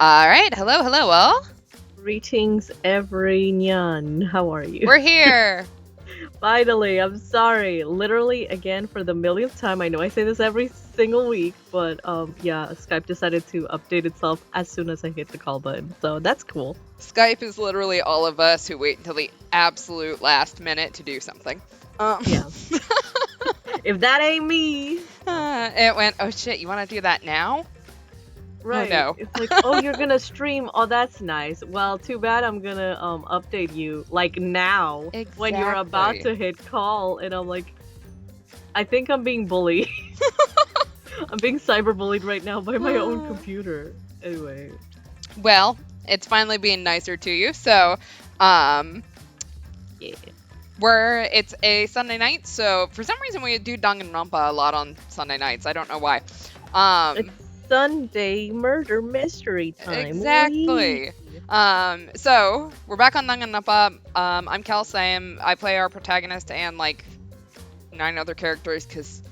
All right, hello all. Greetings, everyone. How are you? We're here. Finally, I'm sorry. Literally, again, for the millionth time. I know I say this every single week, but yeah, Skype decided to update itself as soon as I hit the call button. So that's cool. Skype is literally all of us who wait until the absolute last minute to do something. Yeah. If that ain't me. It went, oh shit, you want to do that now? Right. no. It's like, oh, you're gonna stream. Oh, that's nice. Well, too bad I'm gonna update you like now when you're about Exactly. to hit call, and I'm like, I think I'm being bullied. I'm being cyberbullied right now by my own computer. Anyway. Well, it's finally being nicer to you, so um Yeah. it's a Sunday night, so for some reason we do Danganronpa a lot on Sunday nights. I don't know why. It's Sunday murder mystery time. Exactly. Whee! So we're back on Danganronpa. I'm Cal Sam. I play our protagonist and like 9 other characters because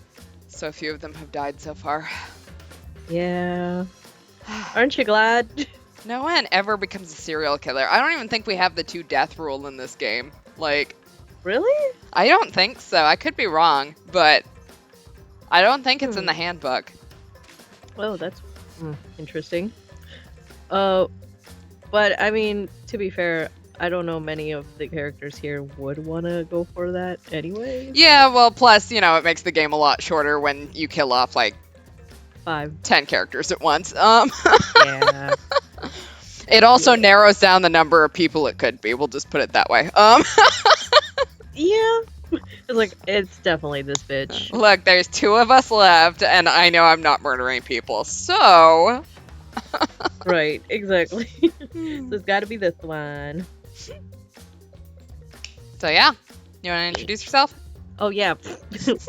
so few of them have died so far. Yeah. Aren't you glad? No one ever becomes a serial killer. I don't even think we have the 2 death rule in this game. Like, Really? I don't think so. I could be wrong, but I don't think it's in the handbook. Oh, that's interesting. But I mean, to be fair, I don't know many of the characters here would want to go for that anyway. Yeah, well, plus, it makes the game a lot shorter when you kill off like 5. 10 characters at once. Yeah. It also narrows down the number of people it could be. We'll just put it that way. Yeah. It's like, it's definitely this bitch. Look, there's 2 of us left, and I know I'm not murdering people, so... Right, exactly. So it's gotta be this one. So yeah, you want to introduce yourself? Oh yeah,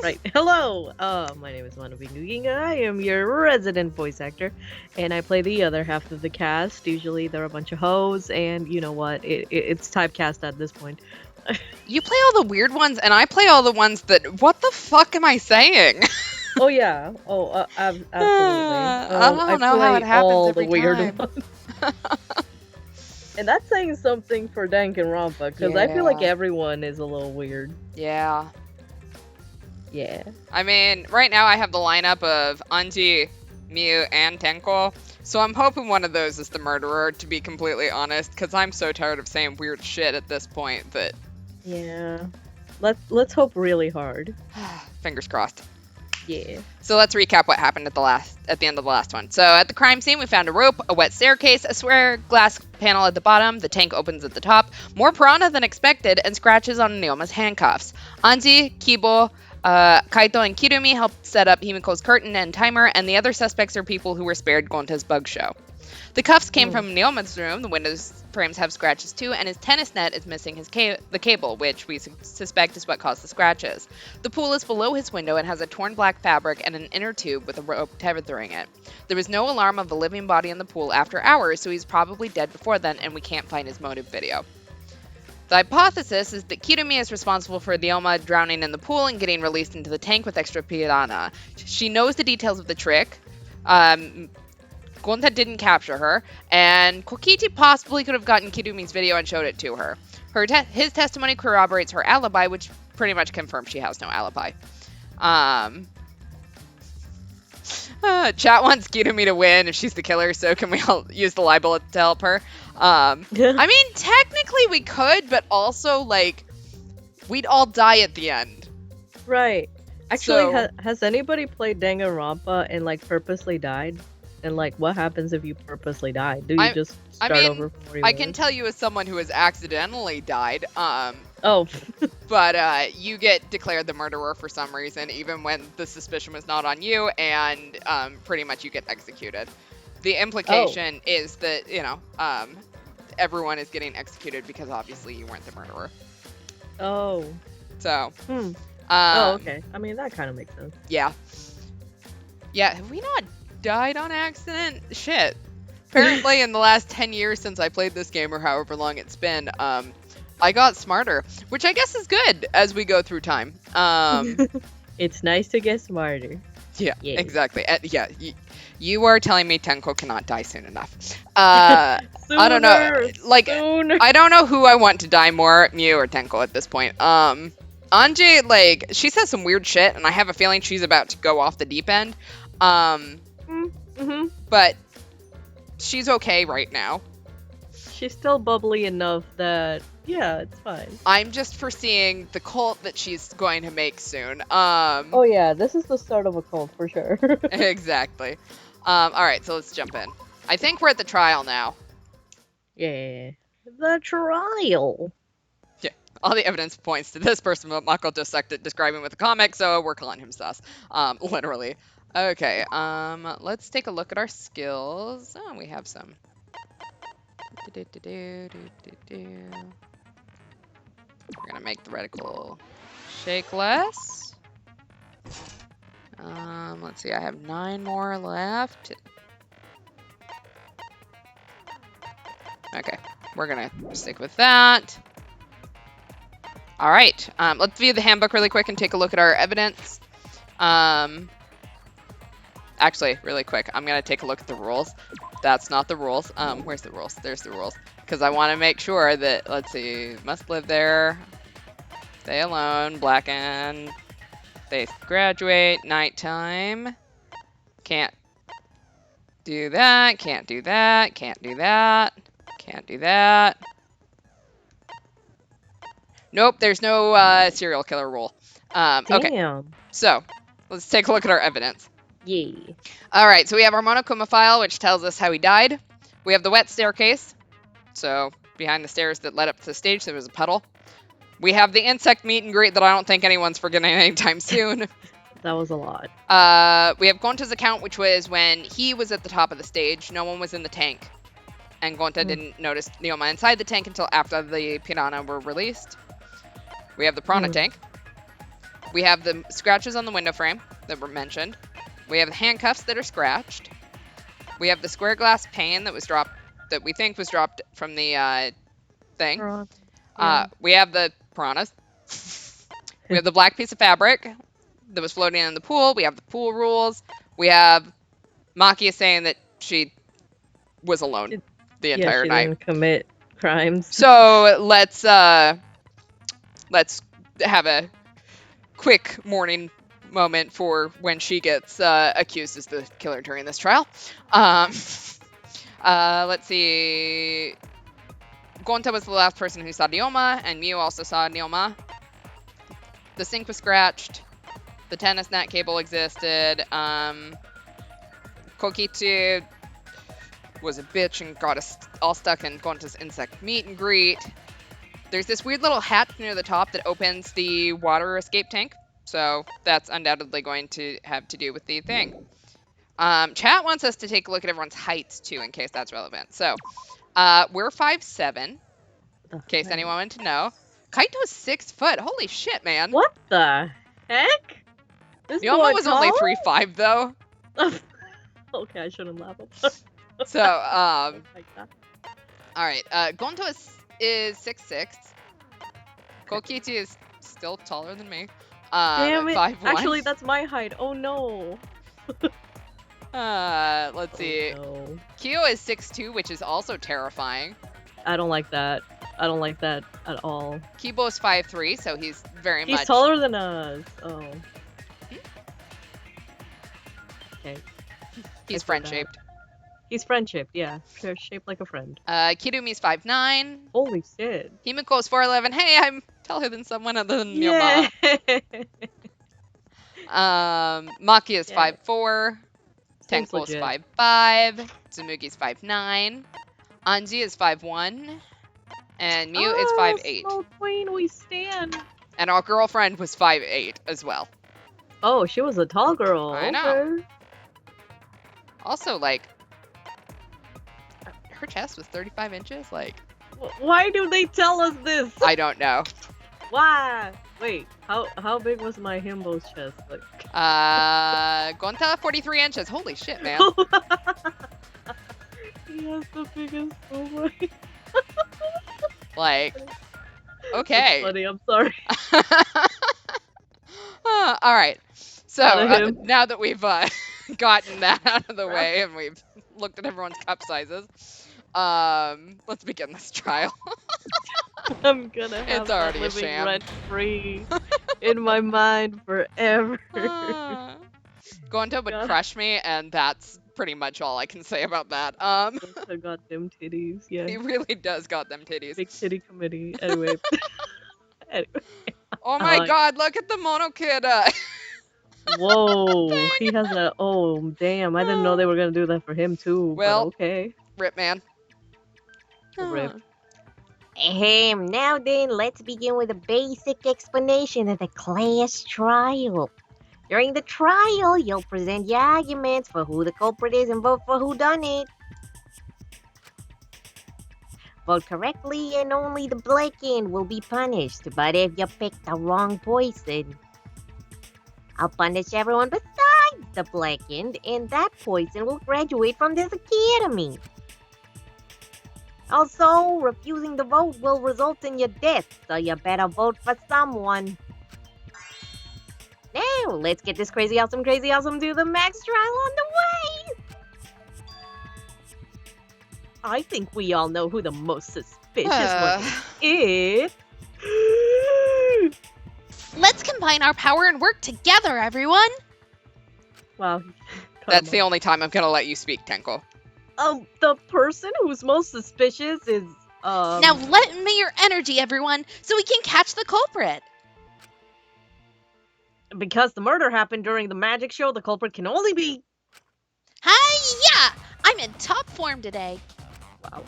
right. Hello, my name is Manabingu. I am your resident voice actor, and I play the other half of the cast. Usually they're a bunch of hoes, and you know what? It's typecast at this point. You play all the weird ones, and I play all the ones that... What the fuck am I saying? Oh yeah. Oh, absolutely. I don't know how it happens all every the weird time. ones. And that's saying something for Danganronpa, because I feel like Yeah. everyone is a little weird. Yeah. Yeah. I mean, right now I have the lineup of Anji, Miu, and Tenko. So I'm hoping one of those is the murderer, to be completely honest, because I'm so tired of saying weird shit at this point that... Yeah. Let's hope really hard. Fingers crossed. Yeah. So let's recap what happened at the end of the last one. So at the crime scene, we found a rope, a wet staircase, a square glass panel at the bottom, the tank opens at the top, more piranha than expected, and scratches on Neoma's handcuffs. Anji, Kibo, Kaito, and Kirumi helped set up Himiko's curtain and timer, and the other suspects are people who were spared Gonta's bug show. The cuffs came from Neoma's room, the windows frames have scratches too, and his tennis net is missing the cable, which we suspect is what caused the scratches. The pool is below his window and has a torn black fabric and an inner tube with a rope tethering it. There was no alarm of a living body in the pool after hours, so he's probably dead before then, and we can't find his motive video. The hypothesis is that Kirumi is responsible for Neoma drowning in the pool and getting released into the tank with extra piranha. She knows the details of the trick. Gonta didn't capture her, and Kokichi possibly could have gotten Kirumi's video and showed it to her. His testimony corroborates her alibi, which pretty much confirms she has no alibi. Chat wants Kirumi to win if she's the killer, so can we all use the libel to help her? I mean, technically we could, but also, like, we'd all die at the end. Right. Actually, So- has anybody played Danganronpa and like purposely died? And like, what happens if you purposely die? Do you just start over before you I win? can tell you as someone who has accidentally died, Oh. but you get declared the murderer for some reason, even when the suspicion was not on you, and pretty much you get executed. The implication is that, everyone is getting executed because obviously you weren't the murderer. Oh. So, Oh, okay. I mean, that kind of makes sense. yeah. Yeah, have we not died on accident? Shit. Apparently in the last 10 years since I played this game, or however long it's been, I got smarter, which I guess is good as we go through time. It's nice to get smarter. Yeah, Yay. exactly. Yeah, you are telling me Tenko cannot die soon enough. I don't know. Like, Sooner. I don't know who I want to die more, Mew or Tenko at this point. Anji, like, she says some weird shit, and I have a feeling she's about to go off the deep end. Mm-hmm. But she's okay right now. She's still bubbly enough that, yeah, it's fine. I'm just foreseeing the cult that she's going to make soon. Oh yeah, this is the start of a cult for sure. Exactly. All right, so let's jump in. I think we're at the trial now. Yeah. The trial. Yeah, all the evidence points to this person, but Mako dissected describing with the comic, so we're calling him sus. Literally. Okay, let's take a look at our skills. Oh, we have some. We're gonna make the reticle shake less. Let's see, I have 9 more left. Okay, we're gonna stick with that. All right, let's view the handbook really quick and take a look at our evidence. Actually, really quick, I'm gonna take a look at the rules. That's not the rules. Where's the rules? There's the rules. Because I want to make sure that, let's see, must live there, stay alone, blacken, they graduate, nighttime, can't do that, can't do that, can't do that, can't do that. Nope, there's no serial killer rule. Okay, Damn. so let's take a look at our evidence. Yay. All right, so we have our Monokuma file, which tells us how he died. We have the wet staircase. So behind the stairs that led up to the stage, there was a puddle. We have the insect meet and greet that I don't think anyone's forgetting anytime soon. That was a lot. We have Gonta's account, which was when he was at the top of the stage. No one was in the tank. And Gonta didn't notice Neoma inside the tank until after the piranha were released. We have the piranha tank. We have the scratches on the window frame that were mentioned. We have the handcuffs that are scratched. We have the square glass pane that was dropped, that we think was dropped from the thing. We have the piranhas. We have the black piece of fabric that was floating in the pool. We have the pool rules. We have Makia saying that she was alone the entire night. Didn't commit crimes. So let's have a quick morning moment for when she gets accused as the killer during this trial. Let's see. Gonta was the last person who saw Neoma, and Mew also saw Neoma. The sink was scratched. The tennis net cable existed. Kokichi was a bitch and got us all stuck in Gonta's insect meet and greet. There's this weird little hatch near the top that opens the water escape tank. So that's undoubtedly going to have to do with the thing. Chat wants us to take a look at everyone's heights, too, in case that's relevant. So, we're 5'7", in case anyone wanted to know. Kaito's 6 foot. Holy shit, man. What the heck? This Neoma boy was tall? only 3'5", though. Okay, I shouldn't laugh. So, all right. Gonto is 6'6". Kokichi is still taller than me. Damn it. 5'1". Actually, that's my height. Oh, no. Let's see. No. Kyo is 6'2", which is also terrifying. I don't like that. I don't like that at all. Kibo is 5'3", so he's very much... He's taller than us. Oh. Okay. He's friend-shaped. He's friend-shaped, yeah. They're shaped like a friend. Kidumi's 5'9". Holy shit. Himiko's 4'11". Hey, I'm taller than someone other than Yeah. Yoma. Maki is 5'4". Tenko's 5'5". Tsumugi's 5'9". Anji is 5'1". And Mew is 5'8". Small queen, we stand. And our girlfriend was 5'8" as well. Oh, she was a tall girl. I know. Okay. Also, like, her chest was 35 inches. Like, why do they tell us this? I don't know. Why? Wait, how big was my himbo's chest? Like, Gonta 43 inches. Holy shit, man. He has the biggest. Oh my. Like, okay. That's funny. I'm sorry. All right. So Out of him. now that we've gotten that out of the way and we've looked at everyone's cup sizes, let's begin this trial. I'm gonna It's have that already a living sham. rent free in my mind forever. Gonto would God. crush me, and that's pretty much all I can say about that. I got them titties. Yeah. He really does got them titties. Big titty committee. Anyway. Anyway. Oh my Like- god, look at the mono kid. Whoa. Thing. He has a. Oh, damn. I didn't know they were gonna do that for him too. Well- but okay. Rip man. Rip. Now then, let's begin with a basic explanation of the class trial. During the trial, you'll present your arguments for who the culprit is and vote for who done it. Vote correctly and only the black end will be punished, but if you pick the wrong poison, I'll punish everyone besides the black end, and that poison will graduate from this academy. Also, refusing to vote will result in your death, so you better vote for someone. Now, let's get this crazy awesome do the max trial on the way! I think we all know who the most suspicious one is. Let's combine our power and work together, everyone! Wow. That's the only time I'm gonna let you speak, Tenko. The person who's most suspicious is Now lend me your energy, everyone, so we can catch the culprit! because the murder happened during the magic show, the culprit can only be. Hi-ya! I'm in top form today. Wow.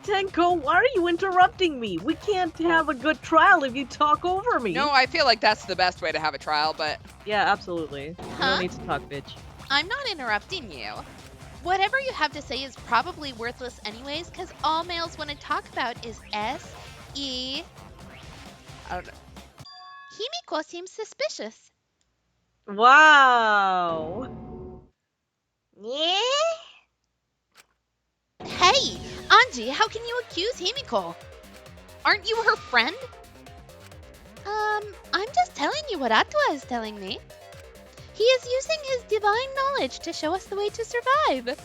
Tenko, why are you interrupting me? We can't have a good trial if you talk over me. No, I feel like that's the best way to have a trial, but Yeah, absolutely. You Huh? don't need to talk, bitch. I'm not interrupting you. Whatever you have to say is probably worthless anyways, because all males want to talk about is S-E... I don't know. Himiko seems suspicious. Wow. Yeah? Hey, Anji, how can you accuse Himiko? Aren't you her friend? I'm just telling you what Atua is telling me. He is using his divine knowledge to show us the way to survive.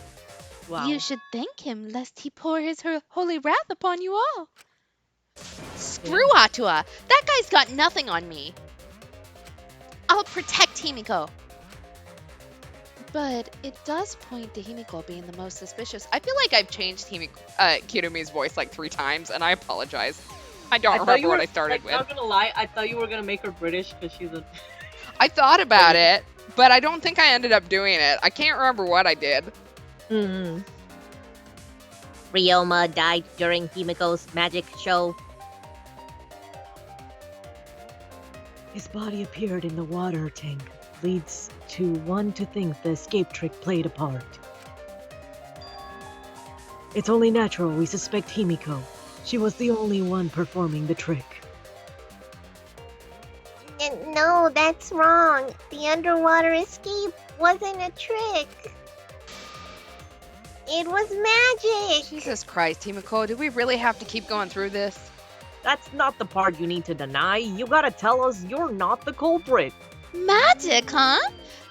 Wow. You should thank him, lest he pour his holy wrath upon you all. Screw Atua! That guy's got nothing on me. I'll protect Himiko. But it does point to Himiko being the most suspicious. I feel like I've changed Kirumi's voice like 3 times, and I apologize. I don't thought remember you what were- I started with. Not gonna lie, I thought you were gonna make her British because she's a. I thought about it, but I don't think I ended up doing it. I can't remember what I did. Mm-hmm. Ryoma died during Himiko's magic show. His body appeared in the water tank. Leads to one to think the escape trick played a part. It's only natural we suspect Himiko. She was the only one performing the trick. No, that's wrong. The underwater escape wasn't a trick. It was magic. Jesus Christ, Himiko, do we really have to keep going through this? That's not the part you need to deny. You gotta tell us you're not the culprit. Magic, huh?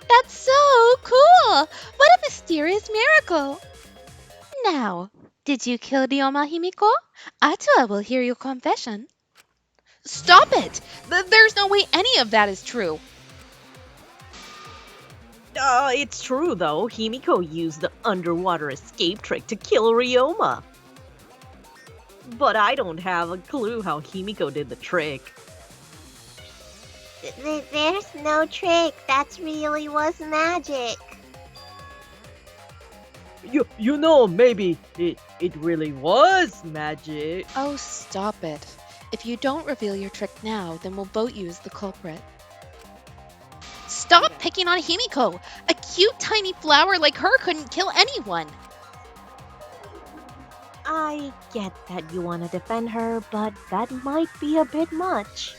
That's so cool! What a mysterious miracle! Now, did you kill Ryoma, Himiko? Atua will hear your confession. Stop it! There's no way any of that is true. It's true though. Himiko used the underwater escape trick to kill Ryoma. But I don't have a clue how Himiko did the trick. There's no trick. That really was magic. You know, maybe it really was magic. Oh, stop it. If you don't reveal your trick now, then we'll vote you as the culprit. Stop picking on Himiko! A cute tiny flower like her couldn't kill anyone! I get that you want to defend her, but that might be a bit much.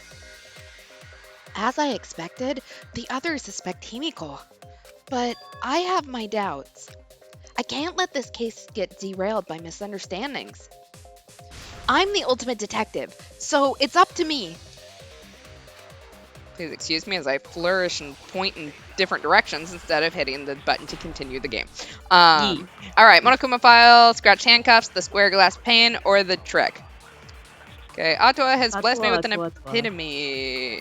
As I expected, the others suspect Himiko. But I have my doubts. I can't let this case get derailed by misunderstandings. I'm the ultimate detective, so it's up to me. Please excuse me as I flourish and point in different directions instead of hitting the button to continue the game. Yee. All right, Monokuma file, scratch handcuffs, the square glass pane, or the trick. Okay, Atua has blessed me with an Atua. epitome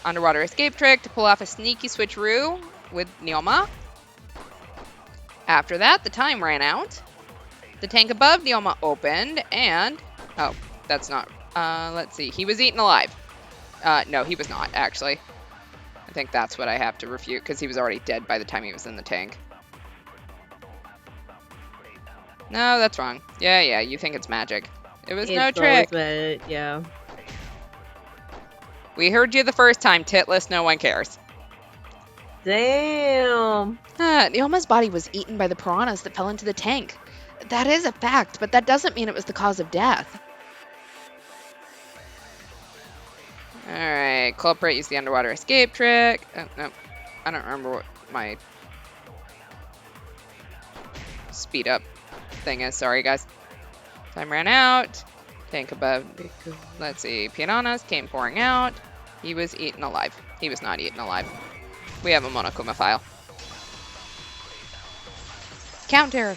underwater escape trick to pull off a sneaky switcheroo with Neoma. After that, the time ran out. The tank above Neoma opened, and... Oh, that's not... let's see. He was eaten alive. No, he was not, actually. I think that's what I have to refute, because he was already dead by the time he was in the tank. No, that's wrong. Yeah, you think it's magic. It was no trick. Yeah. We heard you the first time, Titless. No one cares. Damn. Neoma's body was eaten by the piranhas that fell into the tank. That is a fact, but that doesn't mean it was the cause of death. Alright, culprit used the underwater escape trick. No, I don't remember what my speed up thing is. Sorry, guys. Time ran out. Tank above. Let's see. Piranhas came pouring out. He was eaten alive. He was not eaten alive. We have a Monokuma file. Counter.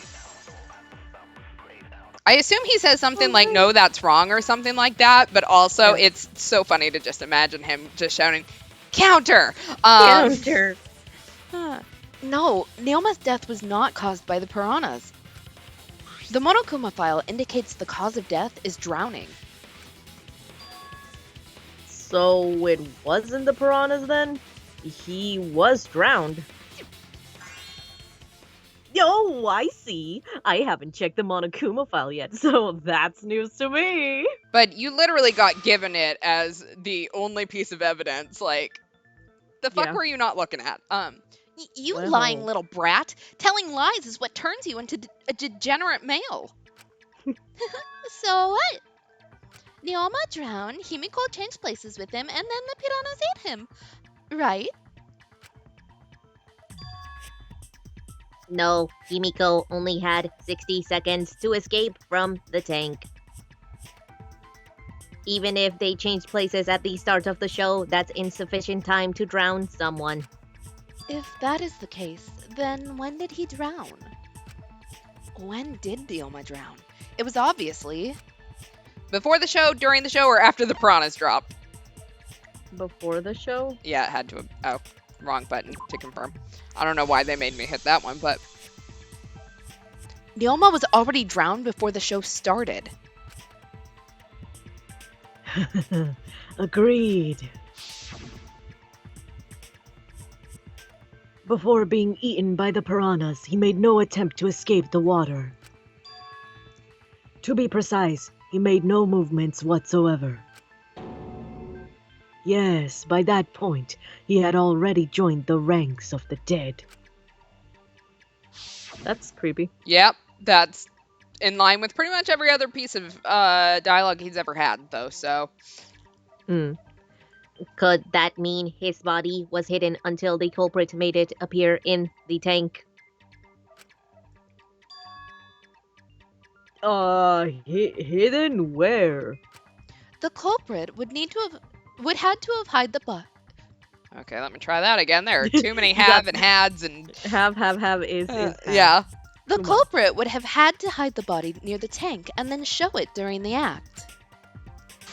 I assume he says something like, no, that's wrong or something like that, but also it's so funny to just imagine him just shouting, counter! Counter. No, Neoma's death was not caused by the piranhas. The Monokuma file indicates the cause of death is drowning. So it wasn't the piranhas then? He was drowned. Yo, I see. I haven't checked the Monokuma file yet, so that's news to me. But you literally got given it as the only piece of evidence. Like, the fuck were you not looking at? You Well. lying little brat. Telling lies is what turns you into a degenerate male. So what? Neoma drowned, Himiko changed places with him, and then the piranhas ate him. Right? No, Himiko only had 60 seconds to escape from the tank. Even if they changed places at the start of the show, that's insufficient time to drown someone. If that is the case, then when did he drown? When did Neoma drown? It was obviously... Before the show, during the show, or after the piranhas dropped? Before the show? Yeah, it had to have... Oh, wrong button to confirm. I don't know why they made me hit that one, but... Neoma was already drowned before the show started. Agreed. Before being eaten by the piranhas, he made no attempt to escape the water. To be precise, he made no movements whatsoever. Yes, by that point, he had already joined the ranks of the dead. That's creepy. Yep, that's in line with pretty much every other piece of dialogue he's ever had, though, so... Could that mean his body was hidden until the culprit made it appear in the tank? Hidden where? The culprit would had to have hid the butt. Okay, let me try that again. There are too many have and hads and... Have is have. Yeah. The Come on. culprit would have had to hide the body near the tank and then show it during the act.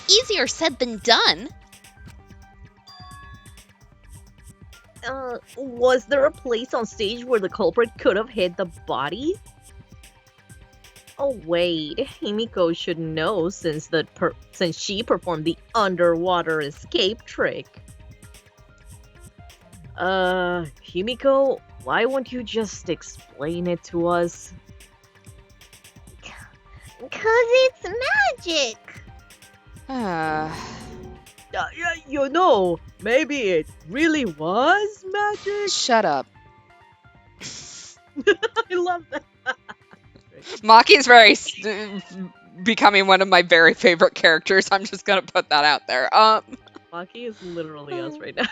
Easier said than done. Was there a place on stage where the culprit could have hid the body? Oh wait, Himiko should know since she performed the underwater escape trick. Himiko, why won't you just explain it to us? 'Cause it's magic! You know, maybe it really was magic. Shut up. I love that. Maki's becoming one of my very favorite characters. I'm just gonna put that out there. Maki is literally us right now.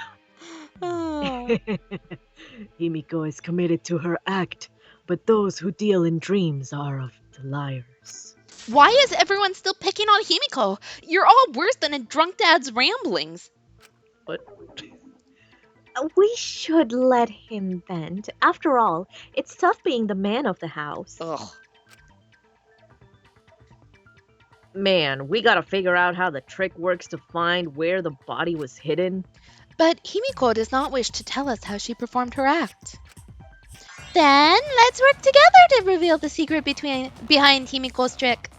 Oh. Himiko is committed to her act, but those who deal in dreams are of the liars. Why is everyone still picking on Himiko? You're all worse than a drunk dad's ramblings. What? We should let him vent. After all, it's tough being the man of the house. Ugh. Man, we gotta figure out how the trick works to find where the body was hidden. But Himiko does not wish to tell us how she performed her act. Then let's work together to reveal the secret behind Himiko's trick.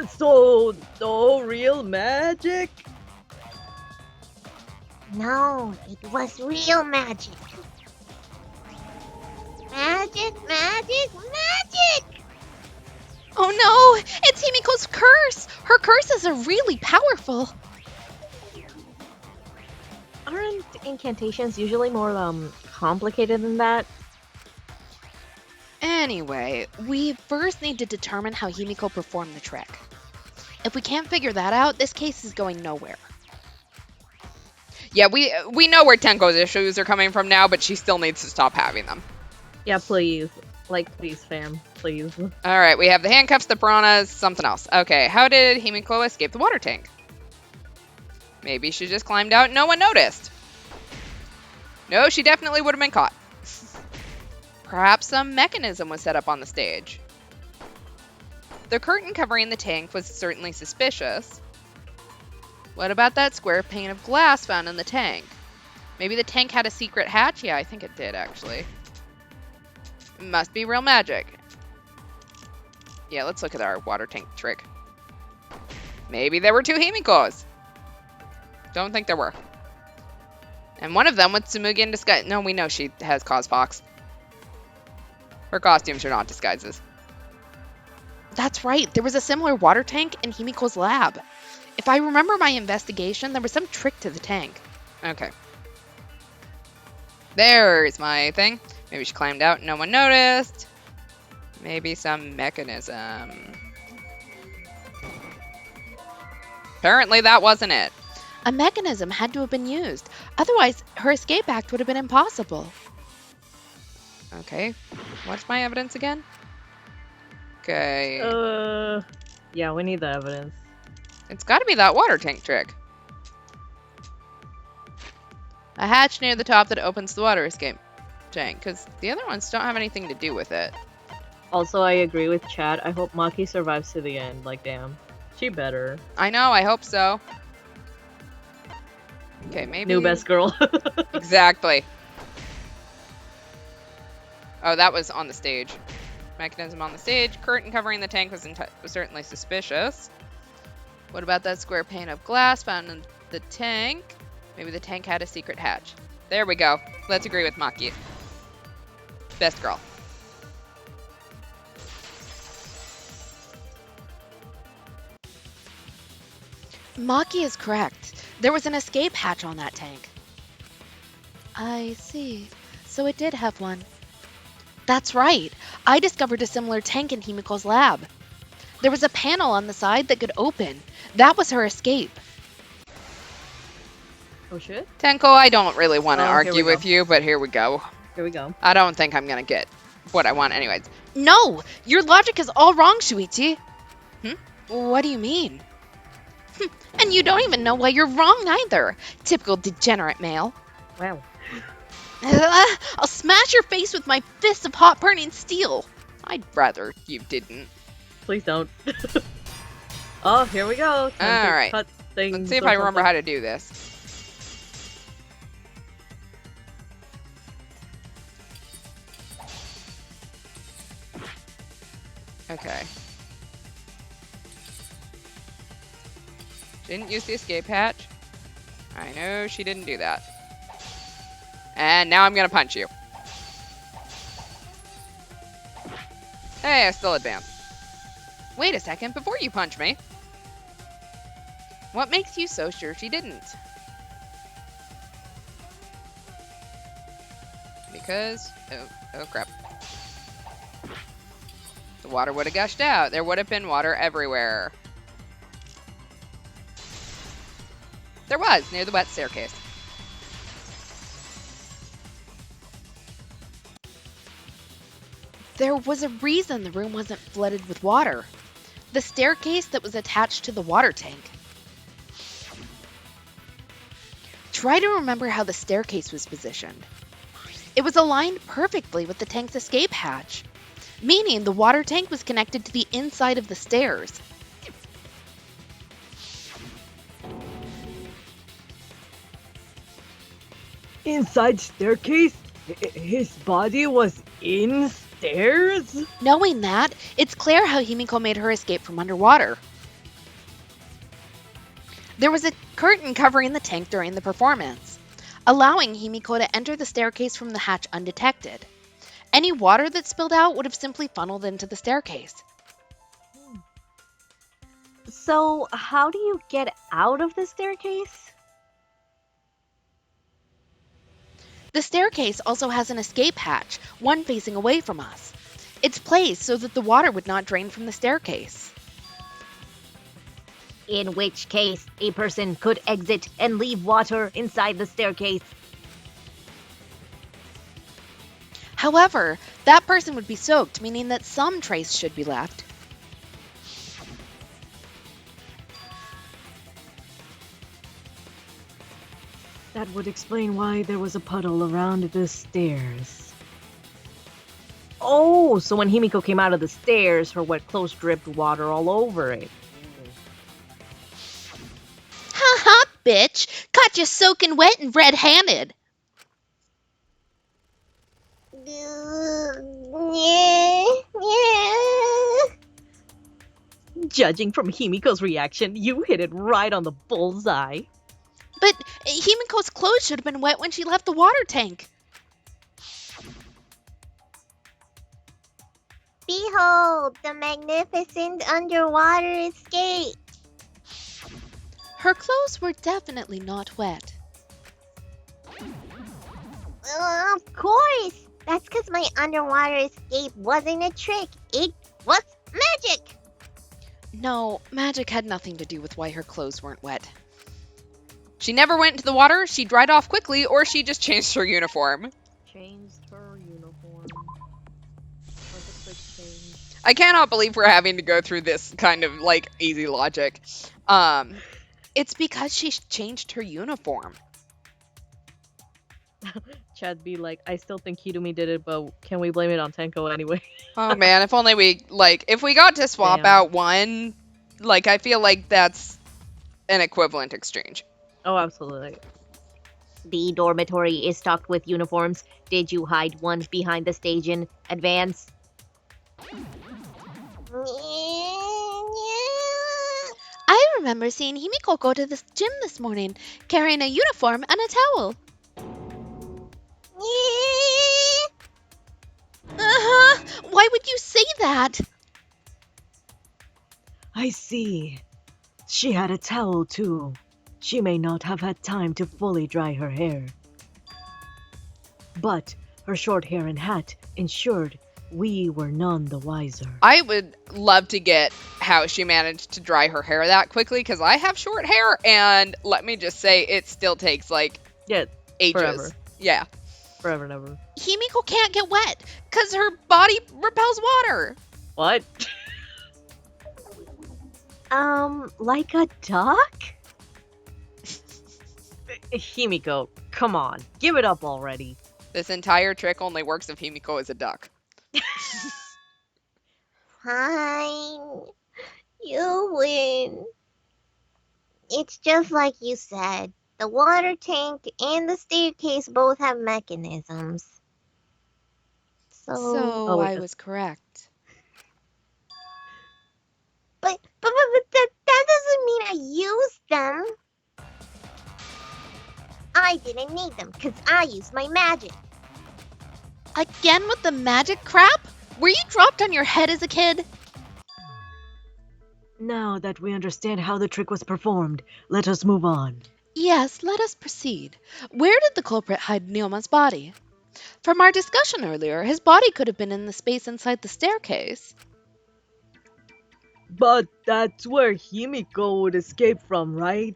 So, no real magic? No, it was real magic. Magic, magic, magic! Oh no! It's Himiko's curse! Her curses are really powerful. Aren't incantations usually more, complicated than that? Anyway, we first need to determine how Himiko performed the trick. If we can't figure that out, this case is going nowhere. Yeah, we know where Tenko's issues are coming from now, but she still needs to stop having them. Yeah, please. Like, please, fam. Please. All right, we have the handcuffs, the piranhas, something else. Okay, how did Himiko escape the water tank? Maybe she just climbed out and no one noticed. No, she definitely would have been caught. Perhaps some mechanism was set up on the stage. The curtain covering the tank was certainly suspicious. What about that square pane of glass found in the tank? Maybe the tank had a secret hatch? Yeah, I think it did, actually. It must be real magic. Yeah, let's look at our water tank trick. Maybe there were two Himikos. Don't think there were. And one of them with Tsumugi in disguise. No, we know she has Cosfox. Her costumes are not disguises. That's right, there was a similar water tank in Himiko's lab. If I remember my investigation, there was some trick to the tank. Okay. There's my thing. Maybe she climbed out and no one noticed. Maybe some mechanism. Apparently that wasn't it. A mechanism had to have been used. Otherwise, her escape act would have been impossible. Okay. What's my evidence again? Okay. Yeah, we need the evidence. It's got to be that water tank trick. A hatch near the top that opens the water escape tank, because the other ones don't have anything to do with it. Also, I agree with Chad. I hope Maki survives to the end. Like, damn. She better. I know, I hope so. Okay, maybe... New best girl. Exactly. Oh, that was on the stage. Mechanism on the stage. Curtain covering the tank was certainly suspicious. What about that square pane of glass found in the tank? Maybe the tank had a secret hatch. There we go. Let's agree with Maki. Best girl. Maki is correct. There was an escape hatch on that tank. I see. So it did have one. That's right. I discovered a similar tank in Himiko's lab. There was a panel on the side that could open. That was her escape. Oh shit. Tenko, I don't really want to Oh, here argue we with go. you, but here we go. Here we go. I don't think I'm going to get what I want anyways. No! Your logic is all wrong, Shuichi. What do you mean? And you don't even know why you're wrong either. Typical degenerate male. Wow. I'll smash your face with my fist of hot burning steel. I'd rather you didn't. Please don't. Oh, here we go. Time to Alright. cut things Let's see if or I remember something. how to do this. Okay. Didn't use the escape hatch. I know she didn't do that. And now I'm gonna punch you. Hey, I still advance. Wait a second, before you punch me. What makes you so sure she didn't? Because, oh crap. The water would have gushed out. There would have been water everywhere. There was, near the wet staircase. There was a reason the room wasn't flooded with water. The staircase that was attached to the water tank. Try to remember how the staircase was positioned. It was aligned perfectly with the tank's escape hatch, meaning the water tank was connected to the inside of the stairs. Inside staircase? His body was in stairs? Knowing that, it's clear how Himiko made her escape from underwater. There was a curtain covering the tank during the performance, allowing Himiko to enter the staircase from the hatch undetected. Any water that spilled out would have simply funneled into the staircase. So, how do you get out of the staircase? The staircase also has an escape hatch, one facing away from us. It's placed so that the water would not drain from the staircase. In which case, a person could exit and leave water inside the staircase. However, that person would be soaked, meaning that some trace should be left. That would explain why there was a puddle around the stairs. Oh, so when Himiko came out of the stairs, her wet clothes dripped water all over it. Ha ha, bitch! Caught you soaking wet and red-handed. Judging from Himiko's reaction, you hit it right on the bullseye. But Himiko's clothes should have been wet when she left the water tank. Behold, the magnificent underwater escape. Her clothes were definitely not wet. Of course. That's because my underwater escape wasn't a trick. It was magic. No, magic had nothing to do with why her clothes weren't wet. She never went into the water, she dried off quickly, or she just changed her uniform. Changed her uniform. Was a quick change. I cannot believe we're having to go through this kind of, like, easy logic. It's because she changed her uniform. Chad be like, I still think Hidumi did it, but can we blame it on Tenko anyway? Oh man, if only we, like, if we got to swap Damn. out one, like, I feel like that's an equivalent exchange. Oh, absolutely. The dormitory is stocked with uniforms. Did you hide one behind the stage in advance? I remember seeing Himiko go to the gym this morning, carrying a uniform and a towel. Why would you say that? I see. She had a towel too. She may not have had time to fully dry her hair. But her short hair and hat ensured we were none the wiser. I would love to get how she managed to dry her hair that quickly, because I have short hair, and let me just say, it still takes, like, Yeah, ages. forever. Yeah. Forever and ever. Himiko can't get wet, because her body repels water. What? Like a duck? Himiko, come on. Give it up already. This entire trick only works if Himiko is a duck. Fine. You win. It's just like you said. The water tank and the staircase both have mechanisms. So So I yes. was correct. but that doesn't mean I used them. I didn't need them because I used my magic. Again with the magic crap? Were you dropped on your head as a kid? Now that we understand how the trick was performed, let us move on. Yes, let us proceed. Where did the culprit hide Neoma's body? From our discussion earlier, his body could have been in the space inside the staircase. But that's where Himiko would escape from, right?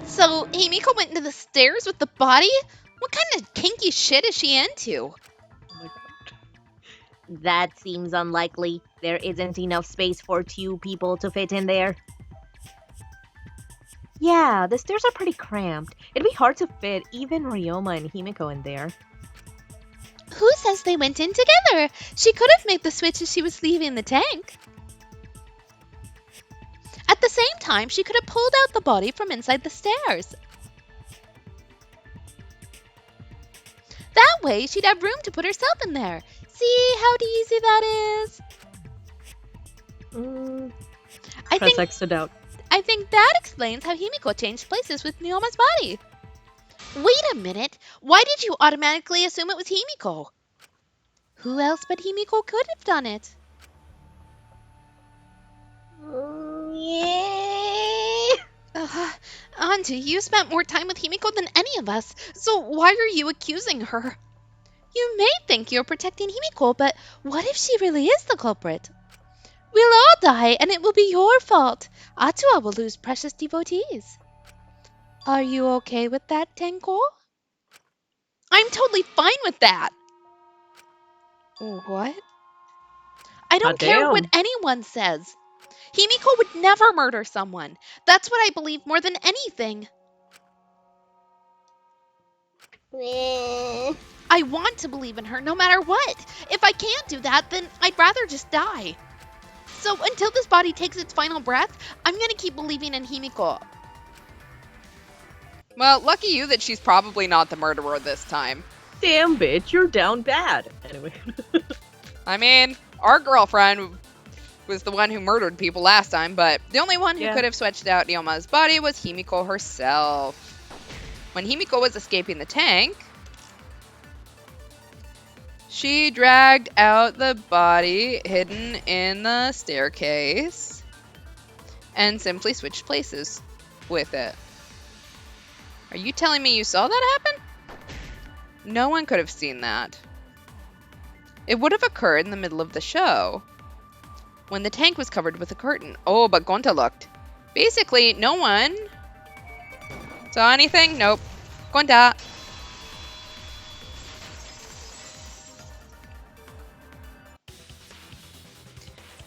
So, Himiko went into the stairs with the body? What kind of kinky shit is she into? Oh my god. That seems unlikely. There isn't enough space for two people to fit in there. Yeah, the stairs are pretty cramped. It'd be hard to fit even Ryoma and Himiko in there. Who says they went in together? She could have made the switch as she was leaving the tank. At the same time, she could have pulled out the body from inside the stairs. That way, she'd have room to put herself in there. See how easy that is? I Press think X to doubt. I think that explains how Himiko changed places with Nyoma's body. Wait a minute. Why did you automatically assume it was Himiko? Who else but Himiko could have done it? Auntie, you spent more time with Himiko than any of us, so why are you accusing her? You may think you're protecting Himiko, but what if she really is the culprit? We'll all die, and it will be your fault. Atua will lose precious devotees. Are you okay with that, Tenko? I'm totally fine with that. What? I don't care what anyone says. Himiko would never murder someone. That's what I believe more than anything. I want to believe in her no matter what. If I can't do that, then I'd rather just die. So until this body takes its final breath, I'm going to keep believing in Himiko. Well, lucky you that she's probably not the murderer this time. Damn, bitch, you're down bad. Anyway. I mean, our girlfriend was the one who murdered people last time, but the only one who could have switched out Ryoma's body was Himiko herself. When Himiko was escaping the tank, she dragged out the body hidden in the staircase and simply switched places with it. Are you telling me you saw that happen? No one could have seen that. It would have occurred in the middle of the show, when the tank was covered with a curtain. Oh, but Gonta looked. Basically, no one saw anything. Nope. Gonta.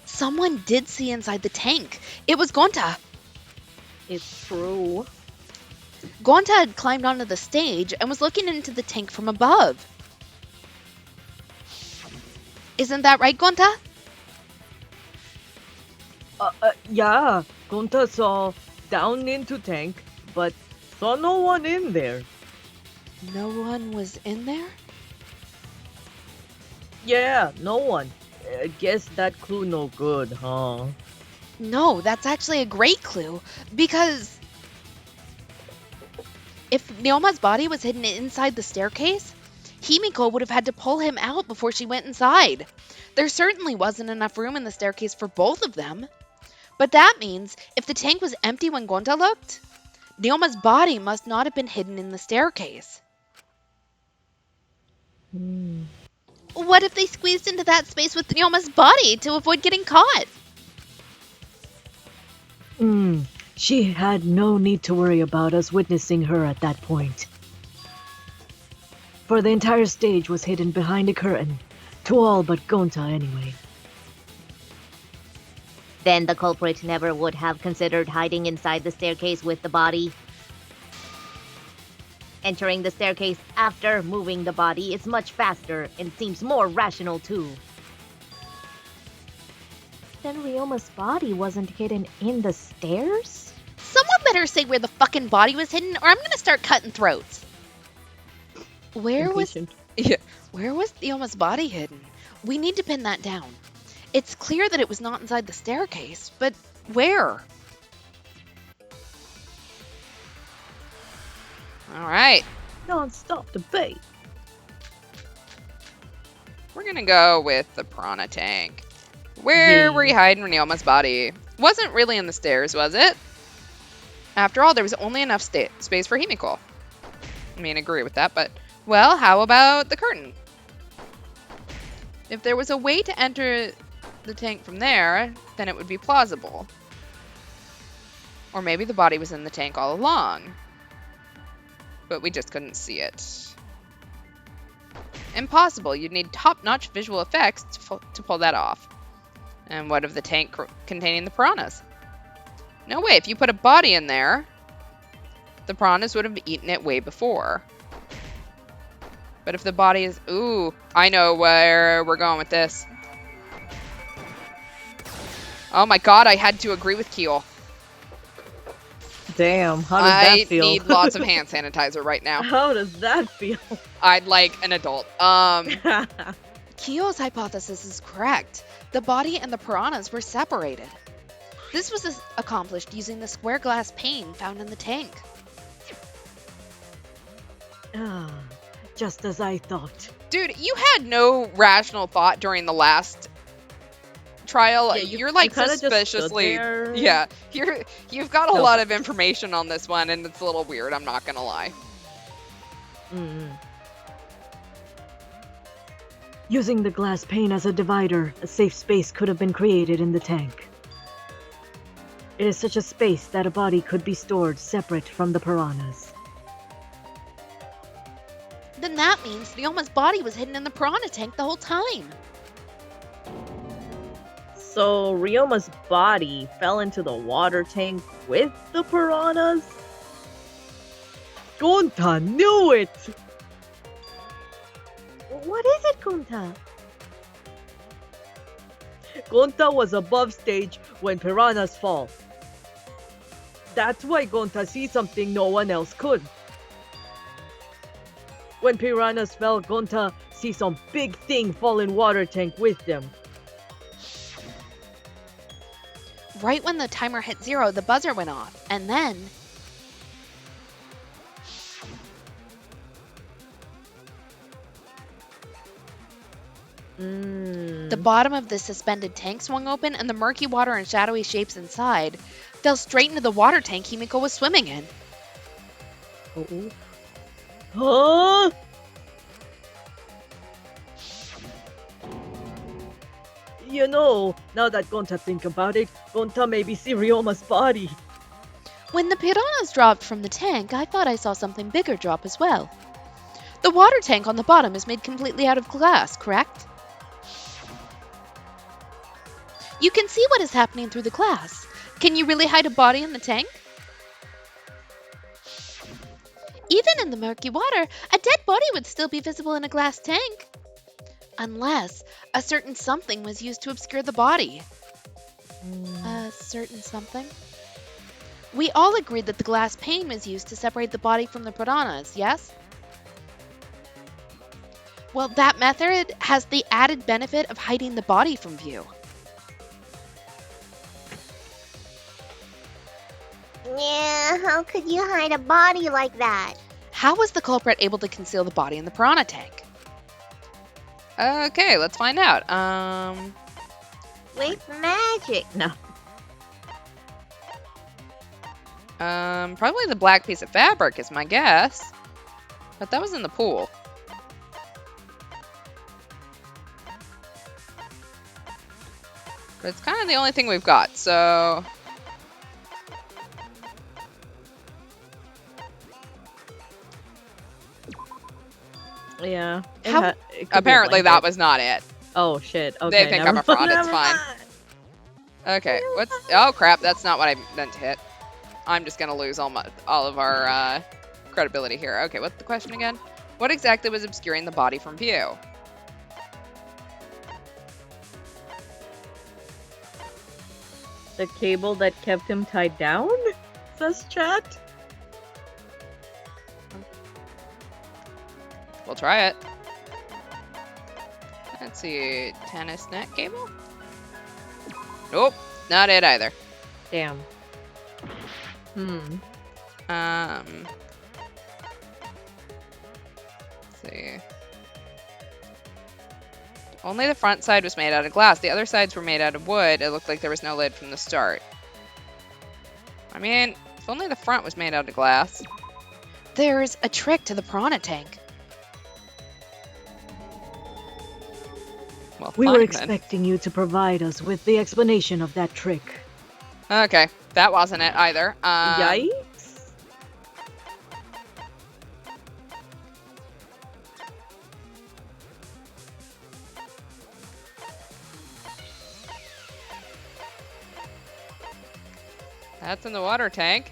Someone did see inside the tank. It was Gonta. It's true. Gonta had climbed onto the stage and was looking into the tank from above. Isn't that right, Gonta? Yeah, Gunta saw down into tank, but saw no one in there. No one was in there? Yeah, no one. Guess that clue no good, huh? No, that's actually a great clue, because if Ryoma's body was hidden inside the staircase, Himiko would have had to pull him out before she went inside. There certainly wasn't enough room in the staircase for both of them. But that means if the tank was empty when Gonta looked, Ryoma's body must not have been hidden in the staircase. What if they squeezed into that space with Ryoma's body to avoid getting caught? She had no need to worry about us witnessing her at that point. For the entire stage was hidden behind a curtain, to all but Gonta anyway. Then the culprit never would have considered hiding inside the staircase with the body. Entering the staircase after moving the body is much faster and seems more rational too. Then Ryoma's body wasn't hidden in the stairs? Someone better say where the fucking body was hidden, or I'm gonna start cutting throats. Where was Ryoma's body hidden? We need to pin that down. It's clear that it was not inside the staircase, but where? Alright. Non-stop debate. We're gonna go with the piranha tank. Where were you hiding Ryoma's body? Wasn't really in the stairs, was it? After all, there was only enough space for Himiko. I mean, I agree with that, but... Well, how about the curtain? If there was a way to enter the tank from there, then it would be plausible. Or maybe the body was in the tank all along. But we just couldn't see it. Impossible. You'd need top-notch visual effects to pull that off. And what of the tank containing the piranhas? No way. If you put a body in there, the piranhas would have eaten it way before. But if the body is... Ooh, I know where we're going with this. Oh my god, I had to agree with Keel. Damn, how does that feel? I need lots of hand sanitizer right now. How does that feel? I'd like an adult. Keo's hypothesis is correct. The body and the piranhas were separated. This was accomplished using the square glass pane found in the tank. Ah, just as I thought. Dude, you had no rational thought during the last trial. Yeah, You're like you kinda just stood suspiciously... there. Yeah, you've got a No. lot of information on this one, and it's a little weird, I'm not gonna lie. Mm. Using the glass pane as a divider, a safe space could have been created in the tank. It is such a space that a body could be stored separate from the piranhas. Then that means Ryoma's body was hidden in the piranha tank the whole time. So Ryoma's body fell into the water tank with the piranhas? Gonta knew it! What is it, Kunta? Gonta was above stage when piranhas fall. That's why Gonta sees something no one else could. When piranhas fell, Gonta sees some big thing fall in water tank with them. Right when the timer hit 0, the buzzer went off, and then... The bottom of the suspended tank swung open, and the murky water and shadowy shapes inside fell straight into the water tank Himiko was swimming in. Huh? You know, now that Gonta think about it, Gonta maybe see Ryoma's body. When the piranhas dropped from the tank, I thought I saw something bigger drop as well. The water tank on the bottom is made completely out of glass, correct? You can see what is happening through the glass. Can you really hide a body in the tank? Even in the murky water, a dead body would still be visible in a glass tank. Unless a certain something was used to obscure the body. A certain something? We all agreed that the glass pane was used to separate the body from the piranhas, yes? Well, that method has the added benefit of hiding the body from view. Yeah, how could you hide a body like that? How was the culprit able to conceal the body in the piranha tank? Okay, let's find out. With magic. No. Probably the black piece of fabric is my guess. But that was in the pool. But it's kind of the only thing we've got, so... Yeah. How- it could be a Apparently that blanket. was not it. Oh shit. Okay. They think never I'm a fraud, mind, it's never fine. mind. Okay, what's... Oh, crap, that's not what I meant to hit. I'm just gonna lose all of our credibility here. Okay, what's the question again? What exactly was obscuring the body from view? The cable that kept him tied down? Says chat. We'll try it. Let's see, tennis net cable? Nope, not it either. Damn. Let's see. Only the front side was made out of glass. The other sides were made out of wood. It looked like there was no lid from the start. I mean, if only the front was made out of glass. There's a trick to the piranha tank. Well, We fine, were then. expecting you to provide us with the explanation of that trick. Okay, that wasn't it either. Yikes. That's in the water tank.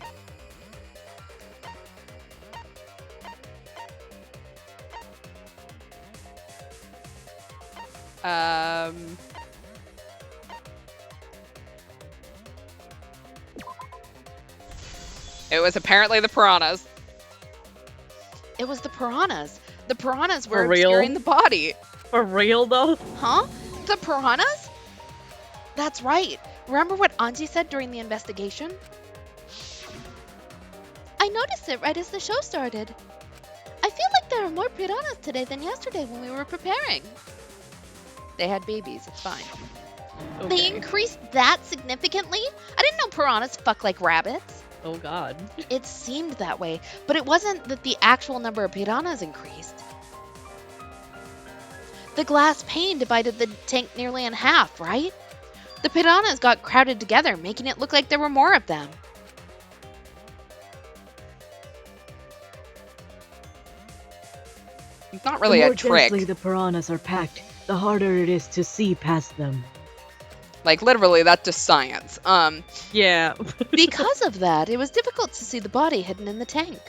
It was apparently the piranhas. It was the piranhas. The piranhas For were real? Obscuring the body. For real, though? Huh? The piranhas? That's right. Remember what Anji said during the investigation? I noticed it right as the show started. I feel like there are more piranhas today than yesterday when we were preparing. They had babies. It's fine. They increased that significantly? I didn't know piranhas fuck like rabbits. Oh, God. It seemed that way, but it wasn't that the actual number of piranhas increased. The glass pane divided the tank nearly in half, right? The piranhas got crowded together, making it look like there were more of them. It's not really the a more trick. densely the piranhas are packed, the harder it is to see past them. Like, literally, that's just science. Yeah. Because of that, it was difficult to see the body hidden in the tank.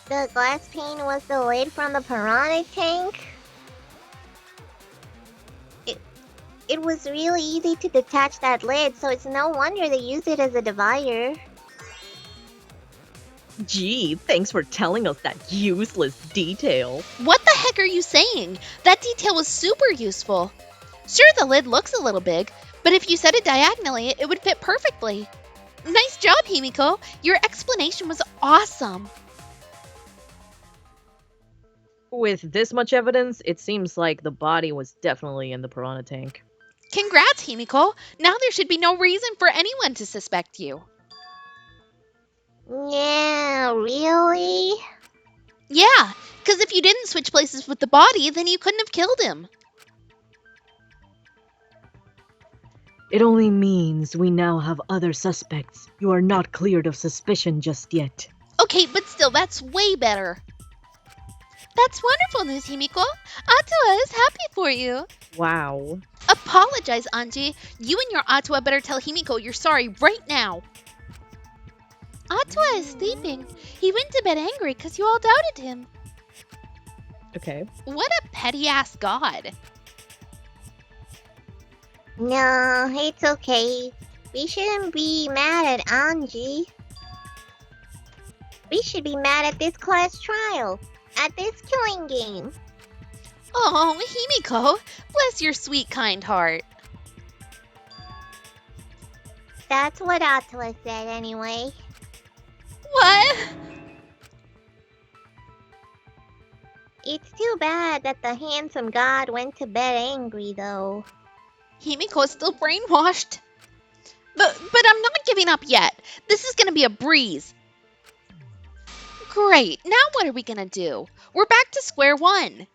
The glass pane was the lid from the piranha tank? It was really easy to detach that lid, so it's no wonder they used it as a divider. Gee, thanks for telling us that useless detail. What the heck are you saying? That detail was super useful. Sure, the lid looks a little big, but if you set it diagonally, it would fit perfectly. Nice job, Himiko. Your explanation was awesome. With this much evidence, it seems like the body was definitely in the piranha tank. Congrats, Himiko. Now there should be no reason for anyone to suspect you. Yeah, really? Yeah, because if you didn't switch places with the body, then you couldn't have killed him. It only means we now have other suspects. You are not cleared of suspicion just yet. Okay, but still, that's way better. That's wonderful news, Himiko. Atua is happy for you. Wow. Apologize, Anji. You and your Atua better tell Himiko you're sorry right now. Atua is sleeping. He went to bed angry because you all doubted him. Okay. What a petty-ass god. No, it's okay. We shouldn't be mad at Anji. We should be mad at this class trial. At this killing game. Oh, Himiko. Bless your sweet, kind heart. That's what Atla said anyway. What? It's too bad that the handsome god went to bed angry though. Himiko is still brainwashed. But I'm not giving up yet. This is gonna be a breeze. Great. Now what are we gonna do? We're back to square one.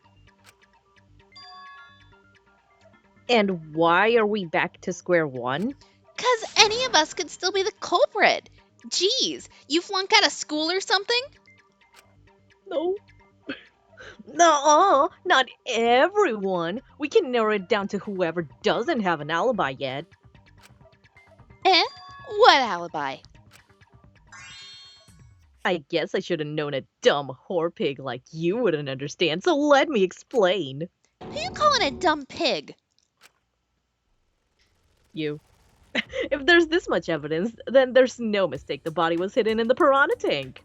And why are we back to square one? Because any of us could still be the culprit. Geez, you flunk out of school or something? No. No, not everyone. We can narrow it down to whoever doesn't have an alibi yet. What alibi? I guess I should have known a dumb whore pig like you wouldn't understand, so let me explain. Who you calling a dumb pig? You. If there's this much evidence, then there's no mistake the body was hidden in the piranha tank.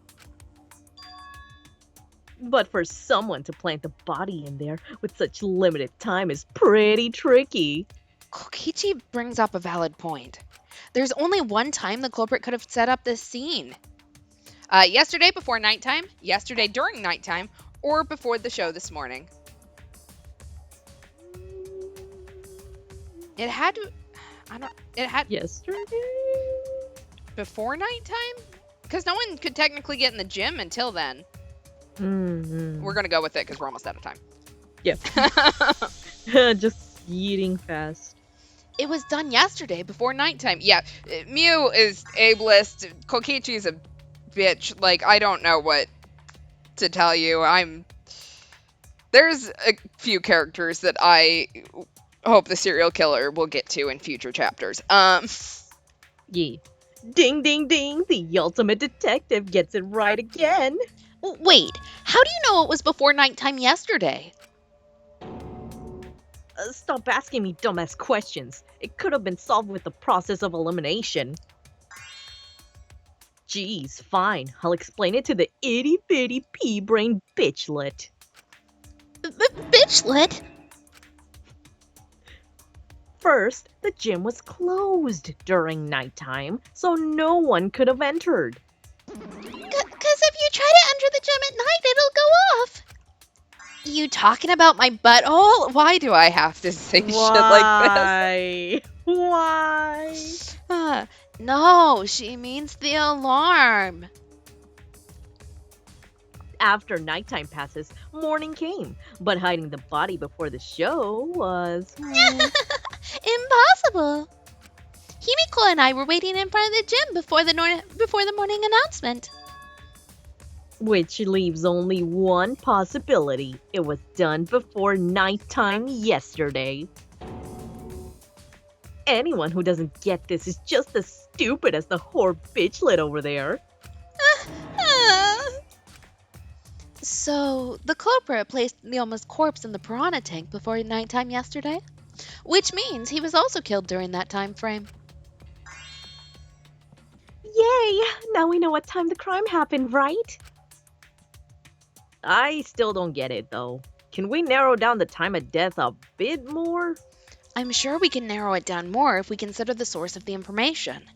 But for someone to plant the body in there with such limited time is pretty tricky. Kokichi brings up a valid point. There's only one time the culprit could have set up this scene. Yesterday before nighttime, yesterday during nighttime, or before the show this morning. It had to... It had... Yesterday? Before nighttime? Because no one could technically get in the gym until then. Mm-hmm. We're going to go with it because we're almost out of time. Yeah. Just eating fast. It was done yesterday before nighttime. Yeah, Mew is ableist. Kokichi's a bitch. Like, I don't know what to tell you. There's a few characters that I hope the serial killer will get to in future chapters. Yeah. Ding, ding, ding. The ultimate detective gets it right again. Wait, how do you know it was before nighttime yesterday? Stop asking me dumbass questions. It could have been solved with the process of elimination. Geez, fine. I'll explain it to the itty-bitty pea-brain bitchlet. Bitchlet? First, the gym was closed during nighttime, so no one could have entered. 'Cause if you try to enter the gym at night, it'll go off. You talking about my butthole? Why do I have to say shit like this? Why? No, she means the alarm. After nighttime passes, morning came, but hiding the body before the show was... Impossible. Himiko and I were waiting in front of the gym before the morning announcement. Which leaves only one possibility. It was done before nighttime yesterday. Anyone who doesn't get this is just as stupid as the whore bitchlet over there. So, the culprit placed Leoma's corpse in the piranha tank before nighttime yesterday? Which means he was also killed during that time frame. Yay! Now we know what time the crime happened, right? I still don't get it, though. Can we narrow down the time of death a bit more? I'm sure we can narrow it down more if we consider the source of the information.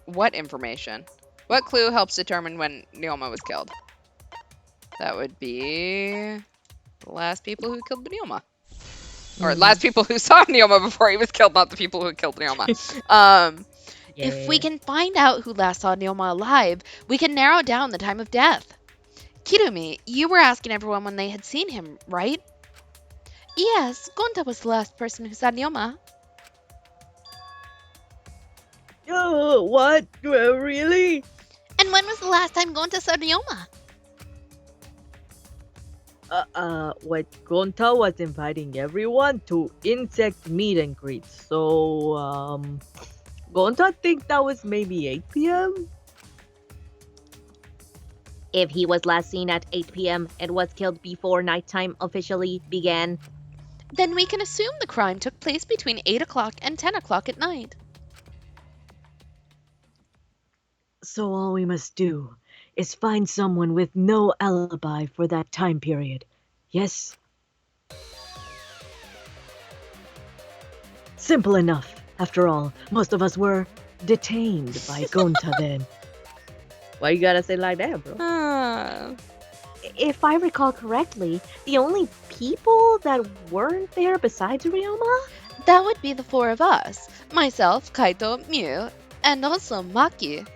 What information? What clue helps determine when Neoma was killed? That would be the last people who killed Neoma. Or last people who saw Neoma before he was killed, not the people who killed Neoma. If we can find out who last saw Neoma alive, we can narrow down the time of death. Kirumi, you were asking everyone when they had seen him, right? Yes, Gonta was the last person who saw Neoma. Oh, what? Really? And when was the last time Gonta saw Neoma? What Gonta was inviting everyone to insect meet and greet. So, Gonta think that was maybe 8 p.m.? If he was last seen at 8 p.m. and was killed before nighttime officially began, Then we can assume the crime took place between 8 o'clock and 10 o'clock at night. So all we must do is find someone with no alibi for that time period. Yes? Simple enough. After all, most of us were detained by Gonta then. Why you gotta say like that, bro? if I recall correctly, the only people that weren't there besides Ryoma? That would be the four of us. Myself, Kaito, Miu, and also Maki.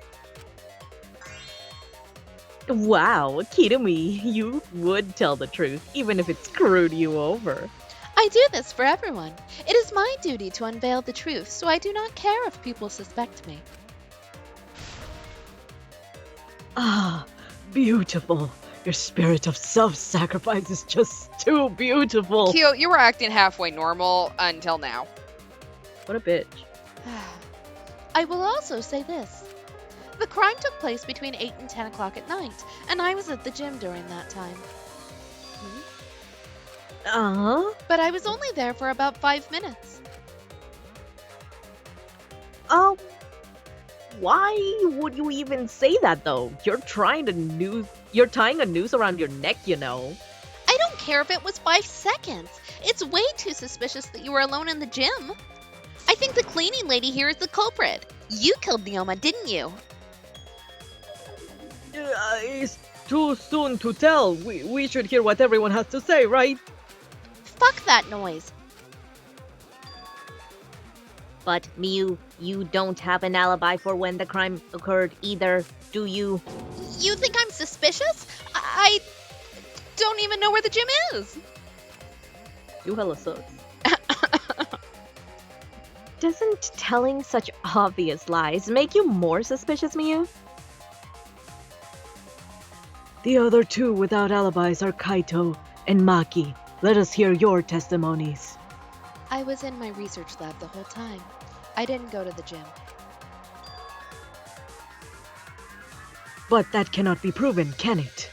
Wow, Kirumi, you would tell the truth, even if it screwed you over. I do this for everyone. It is my duty to unveil the truth, so I do not care if people suspect me. Ah, beautiful. Your spirit of self-sacrifice is just too beautiful. Kyo, you were acting halfway normal until now. What a bitch. I will also say this. The crime took place between 8 and 10 o'clock at night, and I was at the gym during that time. But I was only there for about 5 minutes. Why would you even say that though? You're tying a noose around your neck, you know. I don't care if it was 5 seconds. It's way too suspicious that you were alone in the gym. I think the cleaning lady here is the culprit. You killed Neoma, didn't you? It's too soon to tell. We should hear what everyone has to say, right? Fuck that noise. But Miu, you don't have an alibi for when the crime occurred either, do you? You think I'm suspicious? I don't even know where the gym is. You hella sucks. Doesn't telling such obvious lies make you more suspicious, Miu? The other two without alibis are Kaito and Maki. Let us hear your testimonies. I was in my research lab the whole time. I didn't go to the gym. But that cannot be proven, can it?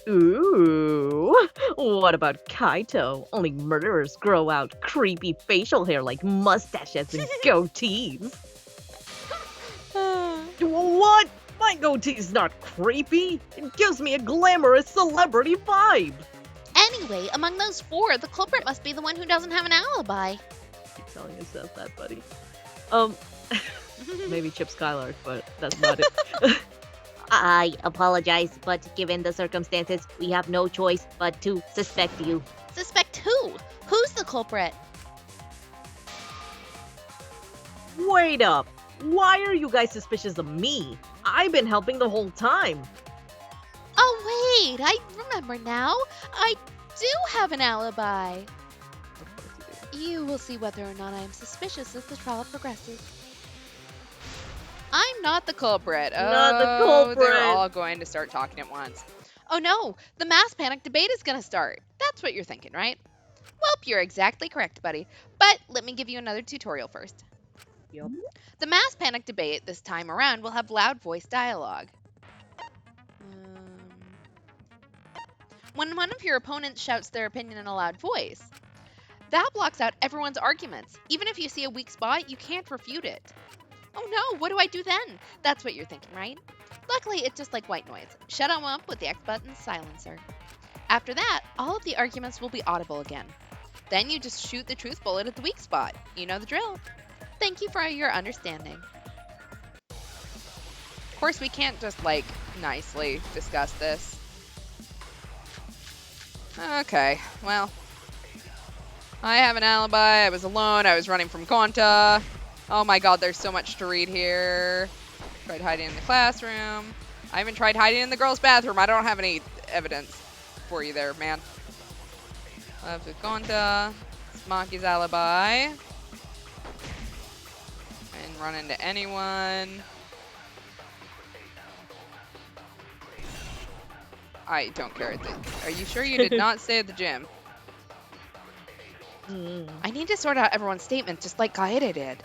Ooh, what about Kaito? Only murderers grow out creepy facial hair like mustaches and goatees. What? My goatee's not creepy. It gives me a glamorous celebrity vibe. Anyway, among those four, the culprit must be the one who doesn't have an alibi. Keep telling yourself that, buddy. Maybe Chip Skylark, but that's not it. I apologize, but given the circumstances, we have no choice but to suspect you. Suspect who? Who's the culprit? Wait up. Why are you guys suspicious of me? I've been helping the whole time. Oh, wait, I remember now. I do have an alibi. You will see whether or not I am suspicious as the trial progresses. I'm not the culprit. Not the Oh, culprit. they're all going to start talking at once. Oh no, the mass panic debate is going to start. That's what you're thinking, right? Welp, you're exactly correct, buddy. But let me give you another tutorial first. Yup. The mass panic debate this time around will have loud voice dialogue. When one of your opponents shouts their opinion in a loud voice, that blocks out everyone's arguments. Even if you see a weak spot, you can't refute it. Oh no, what do I do then? That's what you're thinking, right? Luckily, it's just like white noise. Shut them up with the X button silencer. After that, all of the arguments will be audible again. Then you just shoot the truth bullet at the weak spot. You know the drill. Thank you for your understanding. Of course, we can't just, nicely discuss this. Okay, well. I have an alibi. I was alone. I was running from Gonta. Oh my god, there's so much to read here. Tried hiding in the classroom. I even tried hiding in the girls' bathroom. I don't have any evidence for you there, man. Left with Gonta. It's Maki's alibi. I didn't run into anyone. I don't care. Are you sure you did not stay at the gym? I need to sort out everyone's statements just like Kaede did.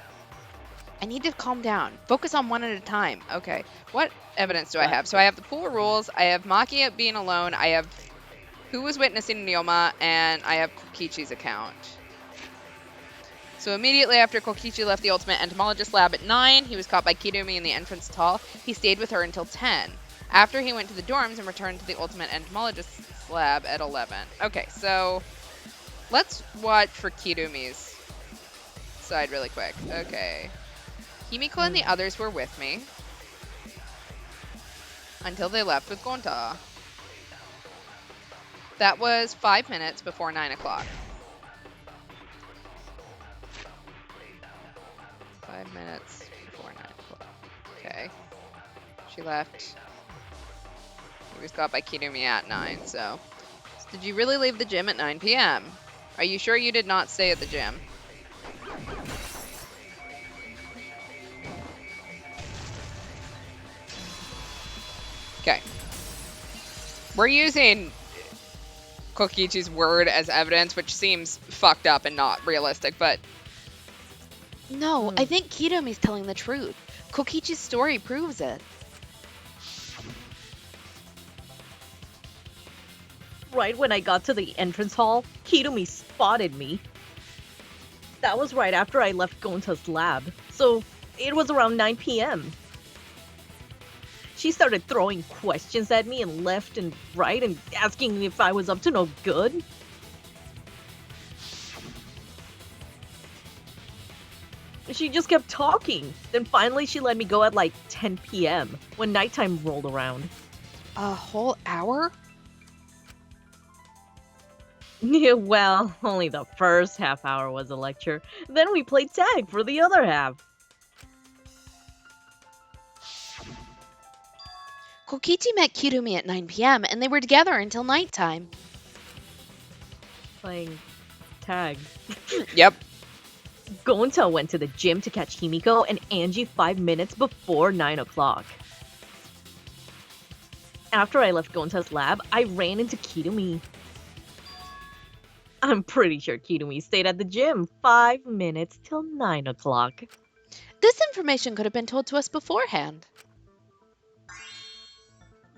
I need to calm down. Focus on one at a time. Okay. What evidence do I have? So I have the pool rules. I have Maki being alone. I have who was witnessing Ryoma. And I have Kokichi's account. So immediately after Kokichi left the Ultimate Entomologist lab at 9, he was caught by Kirumi in the entrance hall. He stayed with her until 10. After he went to the dorms and returned to the Ultimate Entomologist's lab at 11. Okay, so let's watch for Kirumi's side really quick. Okay. Himiko and the others were with me until they left with Gonta. That was 5 minutes before 9 o'clock. 5 minutes before 9 o'clock. Okay. She left. He was caught by Kirumi at 9, so. Did you really leave the gym at 9 p.m.? Are you sure you did not stay at the gym? Okay. We're using Kokichi's word as evidence, which seems fucked up and not realistic, but... No, I think Kirumi's telling the truth. Kokichi's story proves it. Right when I got to the entrance hall, Kirumi spotted me. That was right after I left Gonta's lab, so it was around 9 p.m. She started throwing questions at me and left and right and asking me if I was up to no good. She just kept talking. Then finally she let me go at like 10 p.m. when nighttime rolled around. A whole hour? Yeah, well, only the first half hour was a lecture. Then we played tag for the other half. Kokichi met Kirumi at 9 p.m. and they were together until nighttime. Playing tag. Yep. Gonta went to the gym to catch Himiko and Angie 5 minutes before 9 o'clock. After I left Gonta's lab, I ran into Kirumi. I'm pretty sure Kirumi stayed at the gym 5 minutes till 9 o'clock. This information could have been told to us beforehand.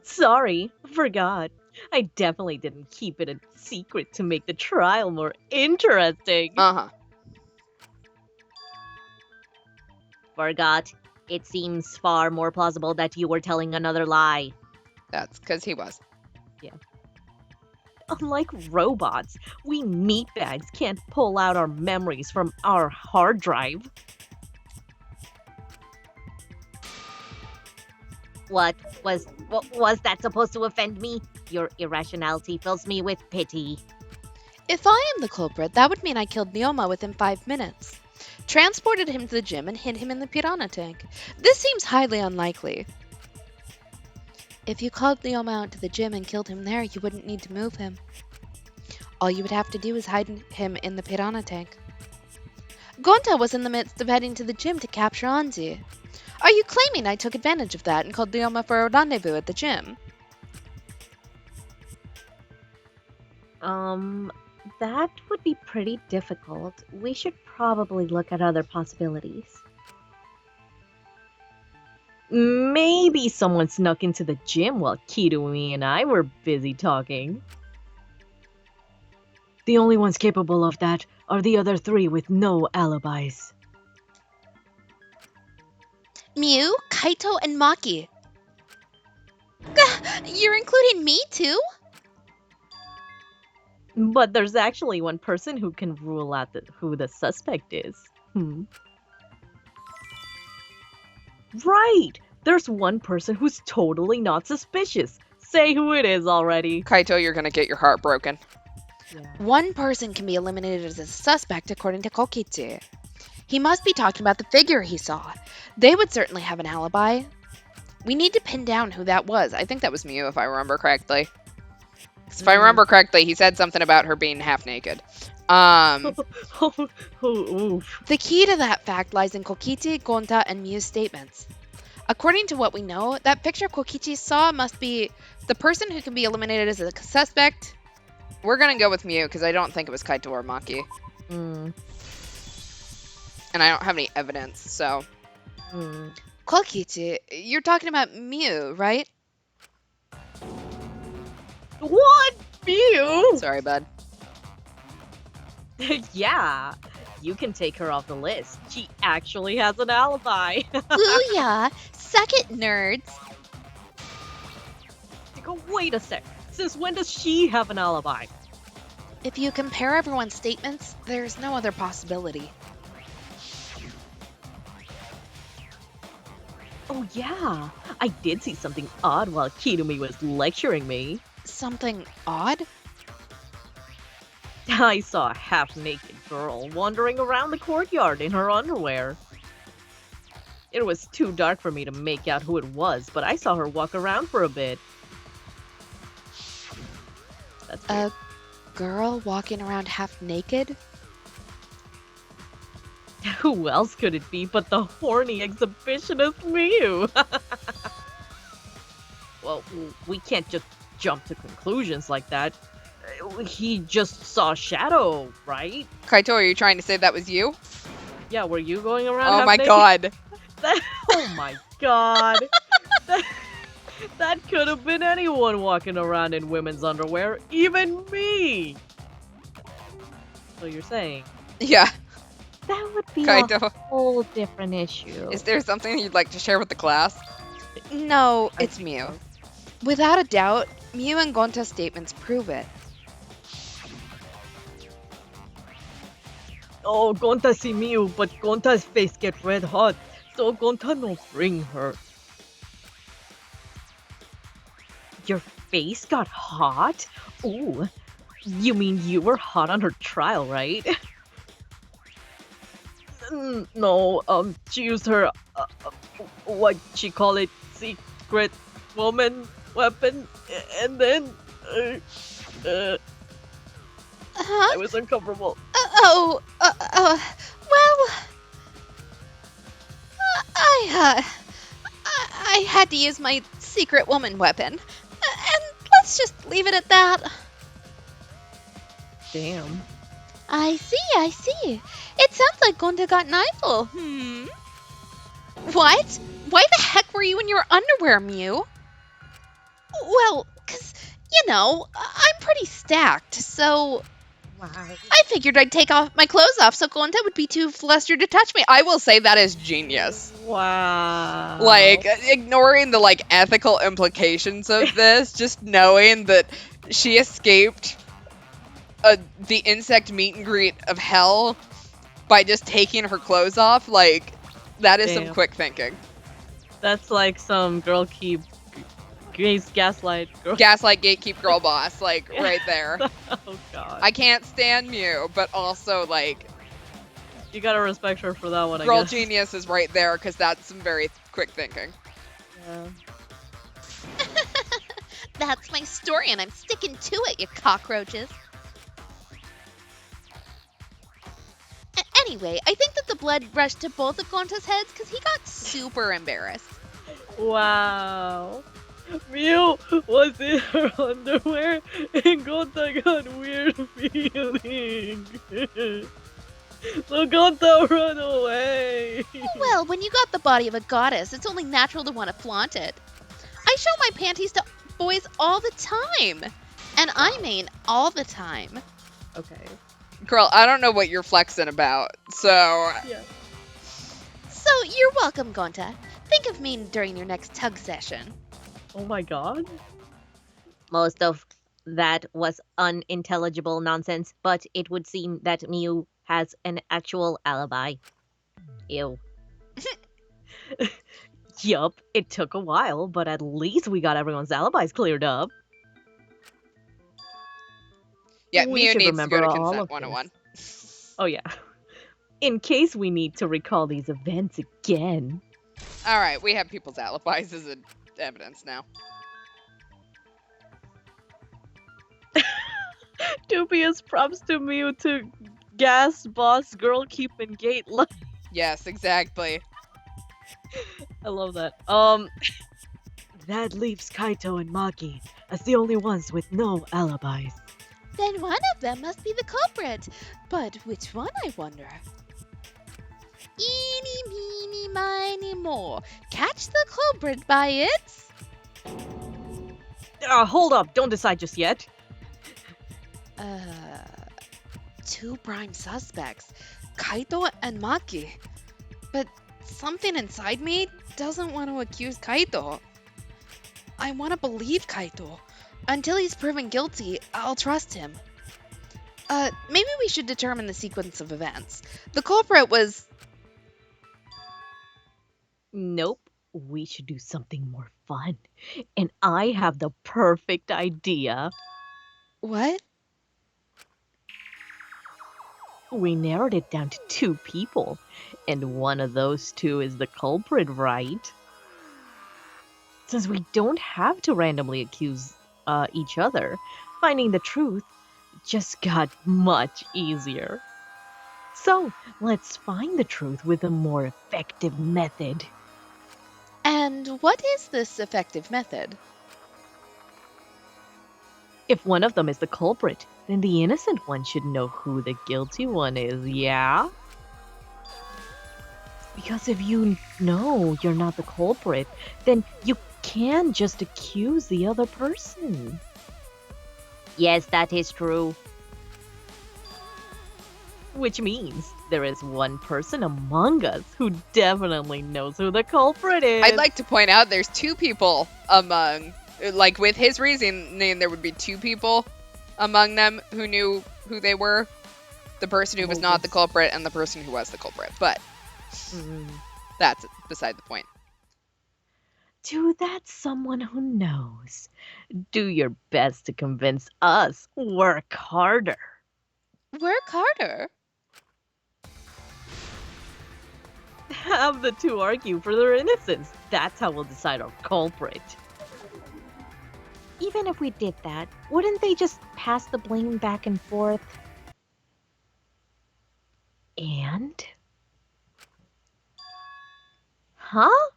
Sorry, forgot. I definitely didn't keep it a secret to make the trial more interesting. Uh-huh. Forgot. It seems far more plausible that you were telling another lie. That's because he was. Unlike robots, we meatbags can't pull out our memories from our hard drive. What was that supposed to offend me? Your irrationality fills me with pity. If I am the culprit, that would mean I killed Neoma within 5 minutes. Transported him to the gym and hid him in the piranha tank. This seems highly unlikely. If you called Neoma out to the gym and killed him there, you wouldn't need to move him. All you would have to do is hide him in the piranha tank. Gonta was in the midst of heading to the gym to capture Anzi. Are you claiming I took advantage of that and called Neoma for a rendezvous at the gym? That would be pretty difficult. We should probably look at other possibilities. Maybe someone snuck into the gym while Kirumi and I were busy talking. The only ones capable of that are the other three with no alibis. Mew, Kaito, and Maki. You're including me too? But there's actually one person who can rule out who the suspect is. Right! There's one person who's totally not suspicious. Say who it is already. Kaito, you're gonna get your heart broken. One person can be eliminated as a suspect according to Kokichi. He must be talking about the figure he saw. They would certainly have an alibi. We need to pin down who that was. I think that was Mew, if I remember correctly. 'Cause if I remember correctly, he said something about her being half naked. Oof. The key to that fact lies in Kokichi, Gonta, and Mew's statements. According to what we know, that picture Kokichi saw must be the person who can be eliminated as a suspect. We're gonna go with Mew, because I don't think it was Kaito or Maki. And I don't have any evidence, so... Kokichi, you're talking about Mew, right? What? Mew? Sorry, bud. Yeah, you can take her off the list. She actually has an alibi. Booyah! Suck it, nerds! Wait a sec. Since when does she have an alibi? If you compare everyone's statements, there's no other possibility. Oh yeah, I did see something odd while Kirumi was lecturing me. Something odd? I saw a half-naked girl wandering around the courtyard in her underwear. It was too dark for me to make out who it was, but I saw her walk around for a bit. That's weird. A girl walking around half naked? Who else could it be but the horny exhibitionist Mew? Well, we can't just jump to conclusions like that. He just saw a shadow, right? Kaito, are you trying to say that was you? Yeah, were you going around Oh half my naked? god. Oh my god. That could have been anyone walking around in women's underwear, even me. So you're saying Yeah. that would be Kaito, a whole different issue. is there something you'd like to share with the class? No, I it's think Mew. so. Without a doubt, Mew and Gonta's statements prove it. Oh, Gonta see Mew, but Gonta's face get red hot, so Gonta no bring her. Your face got hot? Ooh, you mean you were hot on her trial, right? No, she used her, what she call it, secret woman weapon, and then, Huh? I was uncomfortable. Well, I had to use my secret woman weapon, and let's just leave it at that. Damn. I see. It sounds like Gonta got an eyeful. What? Why the heck were you in your underwear, Mew? Well, 'cause I'm pretty stacked, so Wow. I figured I'd take off my clothes off so Gonta would be too flustered to touch me. I will say that is genius. Wow. Like, ignoring the, like, ethical implications of this, just knowing that she escaped the insect meet and greet of hell by just taking her clothes off, like, that is some Damn. quick thinking. That's like some girl keep gaslight girl. Gaslight gatekeep girl boss, like, right there. Oh god. I can't stand Mew, but also, like, You gotta respect her for that one, I girl guess. genius is right there, because that's some very quick thinking. Yeah. that's my story and I'm sticking to it, you cockroaches. Anyway, I think that the blood rushed to both of Gonta's heads because he got super embarrassed. Wow. Mew was in her underwear and Gonta got weird feelings. So Gonta run away. Well, when you got the body of a goddess, it's only natural to want to flaunt it. I show my panties to boys all the time. And I mean all the time. Okay. Girl, I don't know what you're flexing about, so... Yeah. So you're welcome, Gonta. Think of me during your next tug session. Oh my god. Most of that was unintelligible nonsense, but it would seem that Mew has an actual alibi. Ew. Yup, it took a while, but at least we got everyone's alibis cleared up. Yeah, We Mew should needs to remember go to all Consent of 101. Oh yeah. In case we need to recall these events again. Alright, we have people's alibis as evidence now. Dubious props to Mew to gas boss girl keeping gate light. Yes, exactly. I love that. That leaves Kaito and Maki as the only ones with no alibis. Then one of them must be the culprit. But which one, I wonder? Eeny, meeny, miny, mo. Catch the culprit by its... Hold up, don't decide just yet. Two prime suspects, Kaito and Maki. But something inside me doesn't want to accuse Kaito. I want to believe Kaito. Until he's proven guilty, I'll trust him. Maybe we should determine the sequence of events. The culprit was... Nope. We should do something more fun. And I have the perfect idea. What? We narrowed it down to 2 people, and one of those 2 is the culprit, right? Since we don't have to randomly accuse each other, finding the truth just got much easier. So, let's find the truth with a more effective method. And what is this effective method? If one of them is the culprit, then the innocent one should know who the guilty one is, yeah? Because if you know you're not the culprit, then you can just accuse the other person. Yes, that is true. Which means there is one person among us who definitely knows who the culprit is. I'd like to point out there's 2 people among... Like, with his reasoning, there would be 2 people among them who knew who they were. The person who was not the culprit and the person who was the culprit. But that's beside the point. To that someone who knows, do your best to convince us. Work harder. Work harder. Have the 2 argue for their innocence. That's how we'll decide our culprit. Even if we did that, wouldn't they just pass the blame back and forth? And? Huh?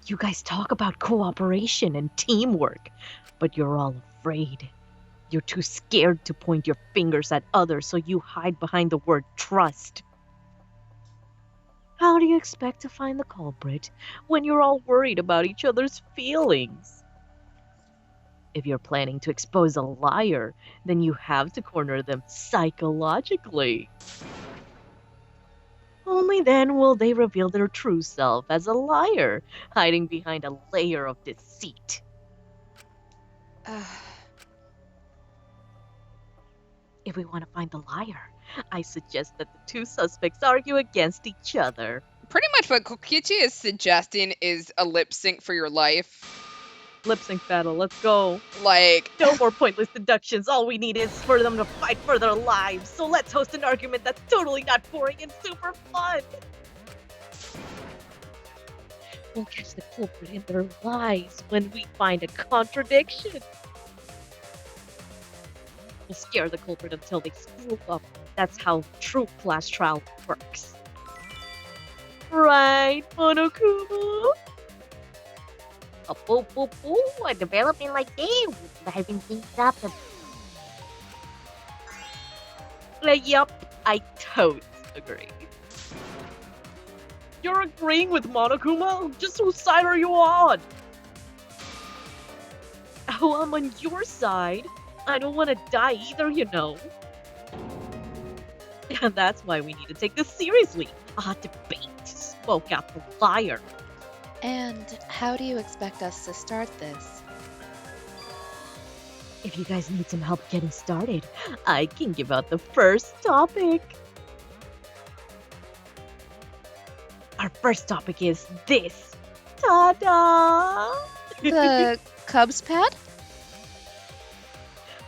You guys talk about cooperation and teamwork, but you're all afraid. You're too scared to point your fingers at others, so you hide behind the word trust. How do you expect to find the culprit when you're all worried about each other's feelings? If you're planning to expose a liar, then you have to corner them psychologically. Only then will they reveal their true self as a liar, hiding behind a layer of deceit. If we want to find the liar, I suggest that the two suspects argue against each other. Pretty much what Kokichi is suggesting is a lip sync for your life. Lip sync battle, let's go. Like, No more pointless deductions. All we need is for them to fight for their lives. So let's host an argument that's totally not boring and super fun. We'll catch the culprit in their lies when we find a contradiction. We'll scare the culprit until they screw up. That's how true class trial works. Right, Monokuma? A development like this, liven things up. Yup, I totes agree. You're agreeing with Monokuma? Just whose side are you on? Oh, I'm on your side. I don't want to die either, you know. And that's why we need to take this seriously. A debate to smoke out the liar. And how do you expect us to start this? If you guys need some help getting started, I can give out the first topic. Our first topic is this. Ta-da! The Cubs pad?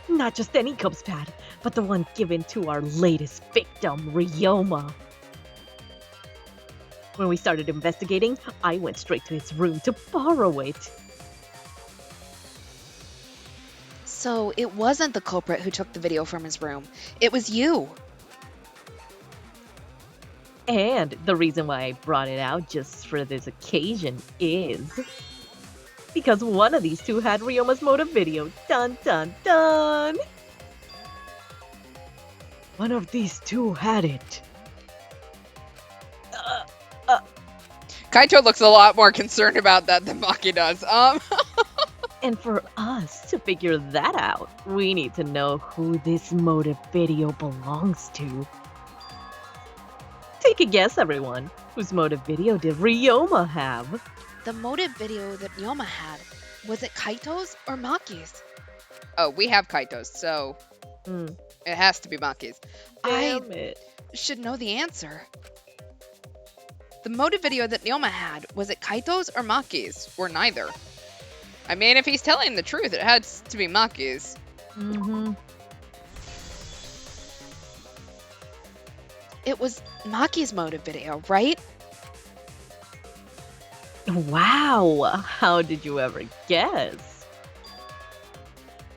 Not just any Cubs pad, but the one given to our latest victim, Ryoma. When we started investigating, I went straight to his room to borrow it. So it wasn't the culprit who took the video from his room. It was you. And the reason why I brought it out just for this occasion is because one of these two had Ryoma's motive video. Dun dun dun! One of these two had it. Kaito looks a lot more concerned about that than Maki does. And for us to figure that out, we need to know who this motive video belongs to. Take a guess, everyone. Whose motive video did Ryoma have? The motive video that Ryoma had, was it Kaito's or Maki's? Oh, we have Kaito's, so it has to be Maki's. Damn it. Should know the answer. The motive video that Ryoma had, was it Kaito's or Maki's? Or neither? I mean, if he's telling the truth, it has to be Maki's. Mm-hmm. It was Maki's motive video, right? Wow, how did you ever guess?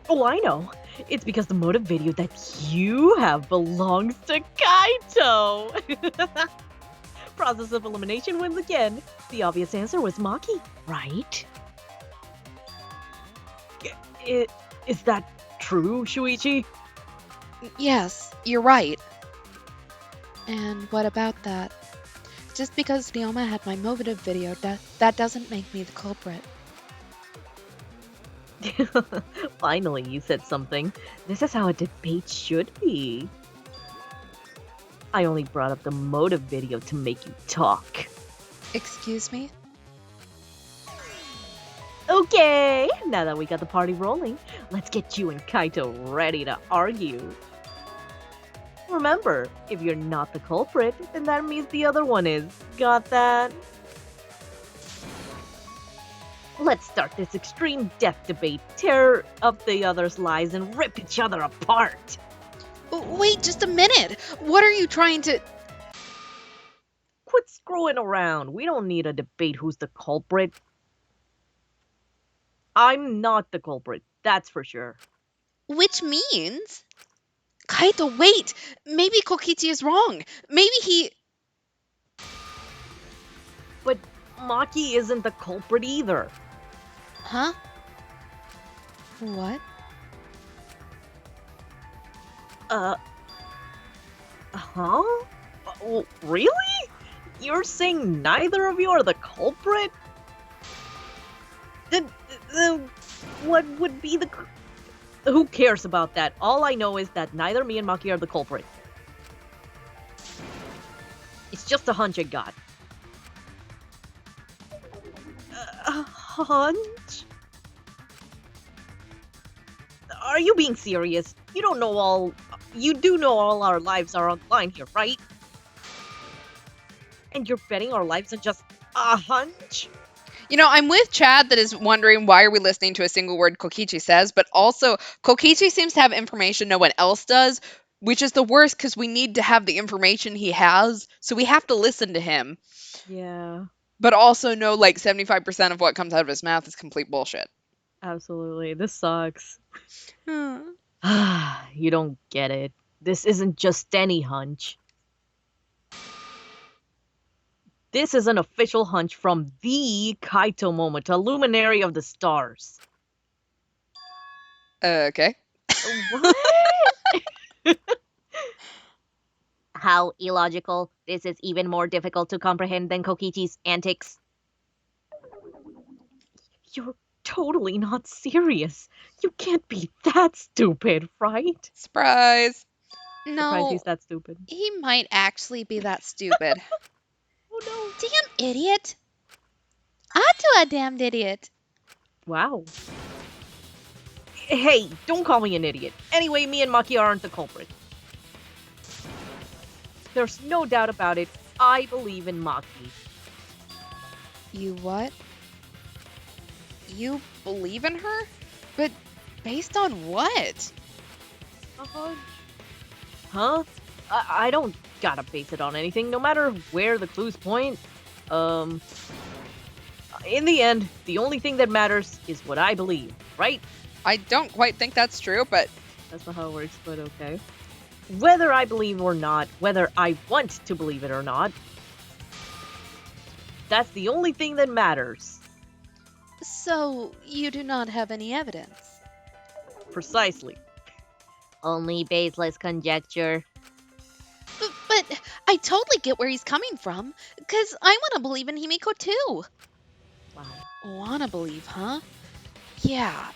Oh, I know. It's because the motive video that you have belongs to Kaito. Process of elimination wins again. The obvious answer was Maki, right? Is that true, Shuichi? Yes, you're right. And what about that? Just because Ryoma had my motive video, that doesn't make me the culprit. Finally, you said something. This is how a debate should be. I only brought up the motive video to make you talk. Excuse me? Okay, now that we got the party rolling, let's get you and Kaito ready to argue. Remember, if you're not the culprit, then that means the other one is. Got that? Let's start this extreme death debate, tear up the other's lies, and rip each other apart. Wait just a minute! What are you trying to... Quit screwing around. We don't need a debate who's the culprit. I'm not the culprit, that's for sure. Which means... Kaito, wait! Maybe Kokichi is wrong. Maybe he... But Maki isn't the culprit either. Huh? What? Huh? Oh, really? You're saying neither of you are the culprit? Then what would be the... Who cares about that? All I know is that neither me and Maki are the culprit. It's just a hunch I got. A hunch? Are you being serious? You do know all our lives are on the line here, right? And you're betting our lives on just a hunch? You know, I'm with Chad that is wondering why are we listening to a single word Kokichi says, but also Kokichi seems to have information no one else does, which is the worst because we need to have the information he has, so we have to listen to him. Yeah, But also know like 75% of what comes out of his mouth is complete bullshit. absolutely. This sucks. Hmm. You don't get it. This isn't just any hunch. This is an official hunch from the Kaito Momota, luminary of the stars. Okay. What? How illogical. This is even more difficult to comprehend than Kokichi's antics. You're totally not serious. You can't be that stupid, right? Surprise. Surprised No, he's that stupid. he might actually be that stupid. Oh Damn idiot. Atu a damned idiot. no. Wow. Hey, don't call me an idiot. Anyway, me and Maki aren't the culprit. There's no doubt about it. I believe in Maki. You what? You believe in her? But based on what? Huh? I don't gotta base it on anything, no matter where the clues point. In the end, the only thing that matters is what I believe, right? I don't quite think that's true, but That's not how it works, but okay. Whether I believe or not, whether I want to believe it or not, that's the only thing that matters. So, you do not have any evidence? Precisely. Only baseless conjecture. But I totally get where he's coming from, because I want to believe in Himiko too. Wow. Wanna believe, huh? Yeah,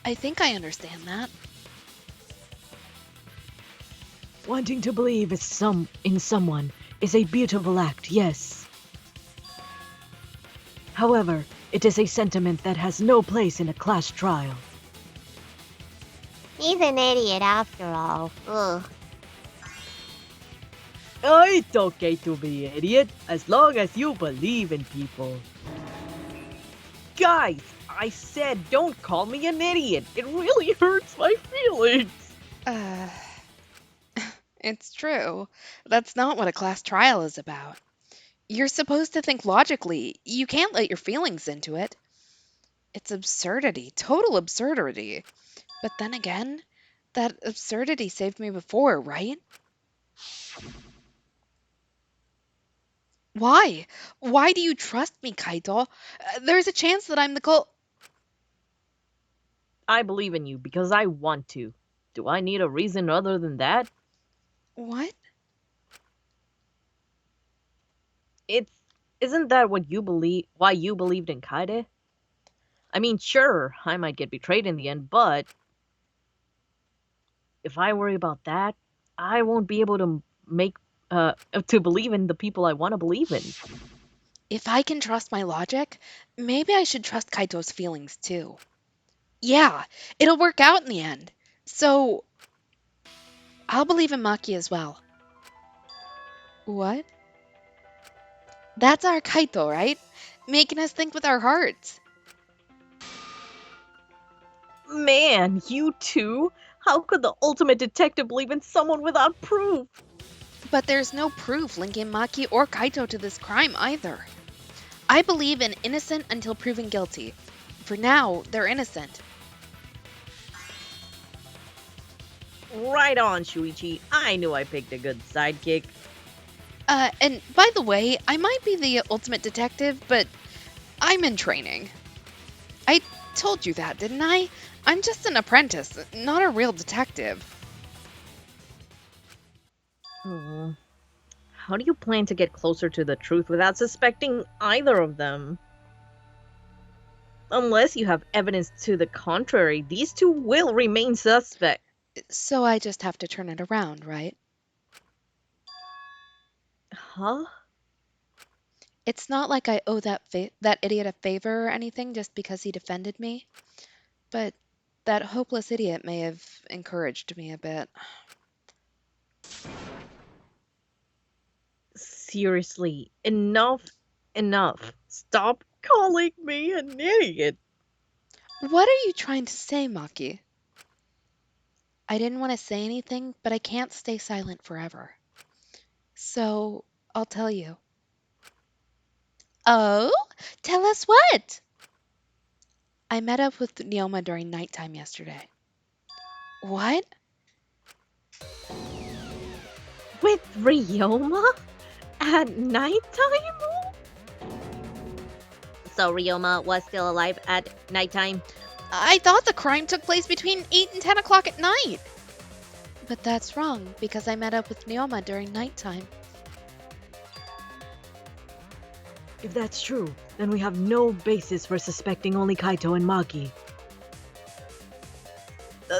I think I understand that. Wanting to believe in someone is a beautiful act, yes. However, it is a sentiment that has no place in a class trial. He's an idiot after all. Ugh. Oh, it's okay to be an idiot, as long as you believe in people. Guys, I said don't call me an idiot. It really hurts my feelings. it's true. That's not what a class trial is about. You're supposed to think logically. You can't let your feelings into it. It's absurdity, total absurdity. But then again, that absurdity saved me before, right? Why? Why do you trust me, Kaito? There's a chance that I'm the I believe in you because I want to. Do I need a reason other than that? What? Isn't that what you believe? Why you believed in Kaede? I mean, sure, I might get betrayed in the end, but if I worry about that, I won't be able to to believe in the people I want to believe in. If I can trust my logic, maybe I should trust Kaito's feelings too. Yeah, it'll work out in the end. So, I'll believe in Maki as well. What? That's our Kaito, right? Making us think with our hearts. Man, you too? How could the ultimate detective believe in someone without proof? But there's no proof linking Maki or Kaito to this crime either. I believe in innocent until proven guilty. For now, they're innocent. Right on, Shuichi. I knew I picked a good sidekick. And by the way, I might be the ultimate detective, but I'm in training. I told you that, didn't I? I'm just an apprentice, not a real detective. how do you plan to get closer to the truth without suspecting either of them? Unless you have evidence to the contrary, these two will remain suspect. So I just have to turn it around, right? Huh? It's not like I owe that idiot a favor or anything just because he defended me, but that hopeless idiot may have encouraged me a bit. Seriously, enough. Stop calling me an idiot. What are you trying to say, Maki? I didn't want to say anything, but I can't stay silent forever. So, I'll tell you. Oh? Tell us what? I met up with Neoma during nighttime yesterday. What? With Ryoma? At nighttime? So Ryoma was still alive at nighttime? I thought the crime took place between 8 and 10 o'clock at night. But that's wrong, because I met up with Neoma during nighttime. If that's true, then we have no basis for suspecting only Kaito and Maki.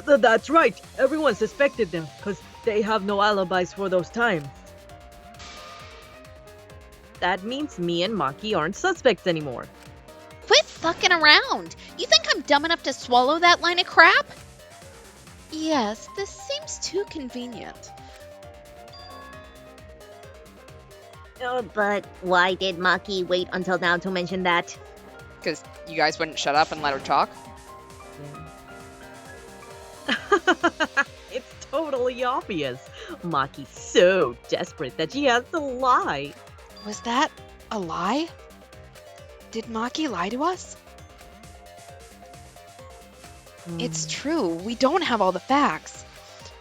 That's right. Everyone suspected them because they have no alibis for those times. That means me and Maki aren't suspects anymore. Quit fucking around! You think I'm dumb enough to swallow that line of crap? Yes, this seems too convenient. But why did Maki wait until now to mention that? Because you guys wouldn't shut up and let her talk. It's totally obvious. Maki's so desperate that she has to lie. Was that a lie? Did Maki lie to us? It's true, we don't have all the facts.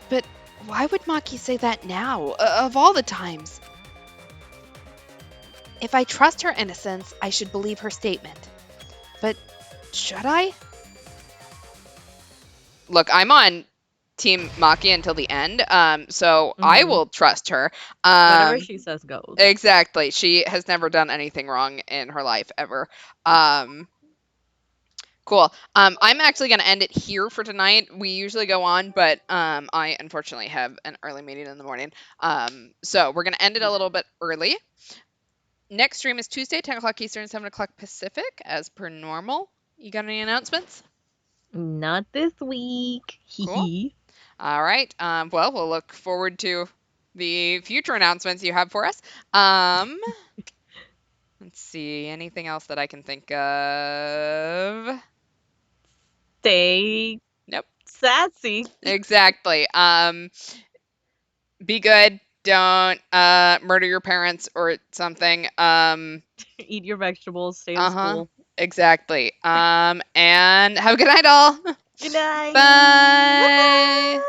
But why would Maki say that now, of all the times? If I trust her innocence, I should believe her statement. But should I? Look, I'm on Team Maki until the end, so I will trust her. Whatever she says goes. Exactly. She has never done anything wrong in her life ever. Cool. I'm actually going to end it here for tonight. We usually go on, but I unfortunately have an early meeting in the morning. So we're going to end it a little bit early. Next stream is Tuesday, 10 o'clock Eastern, 7 o'clock Pacific, as per normal. You got any announcements? Not this week. Cool. All right. Well, we'll look forward to the future announcements you have for us. Let's see. Anything else that I can think of? Stay Nope. sassy. Exactly. Be good. Don't murder your parents or something. Eat your vegetables. Stay in school. Exactly. And have a good night, all. Good night. Bye.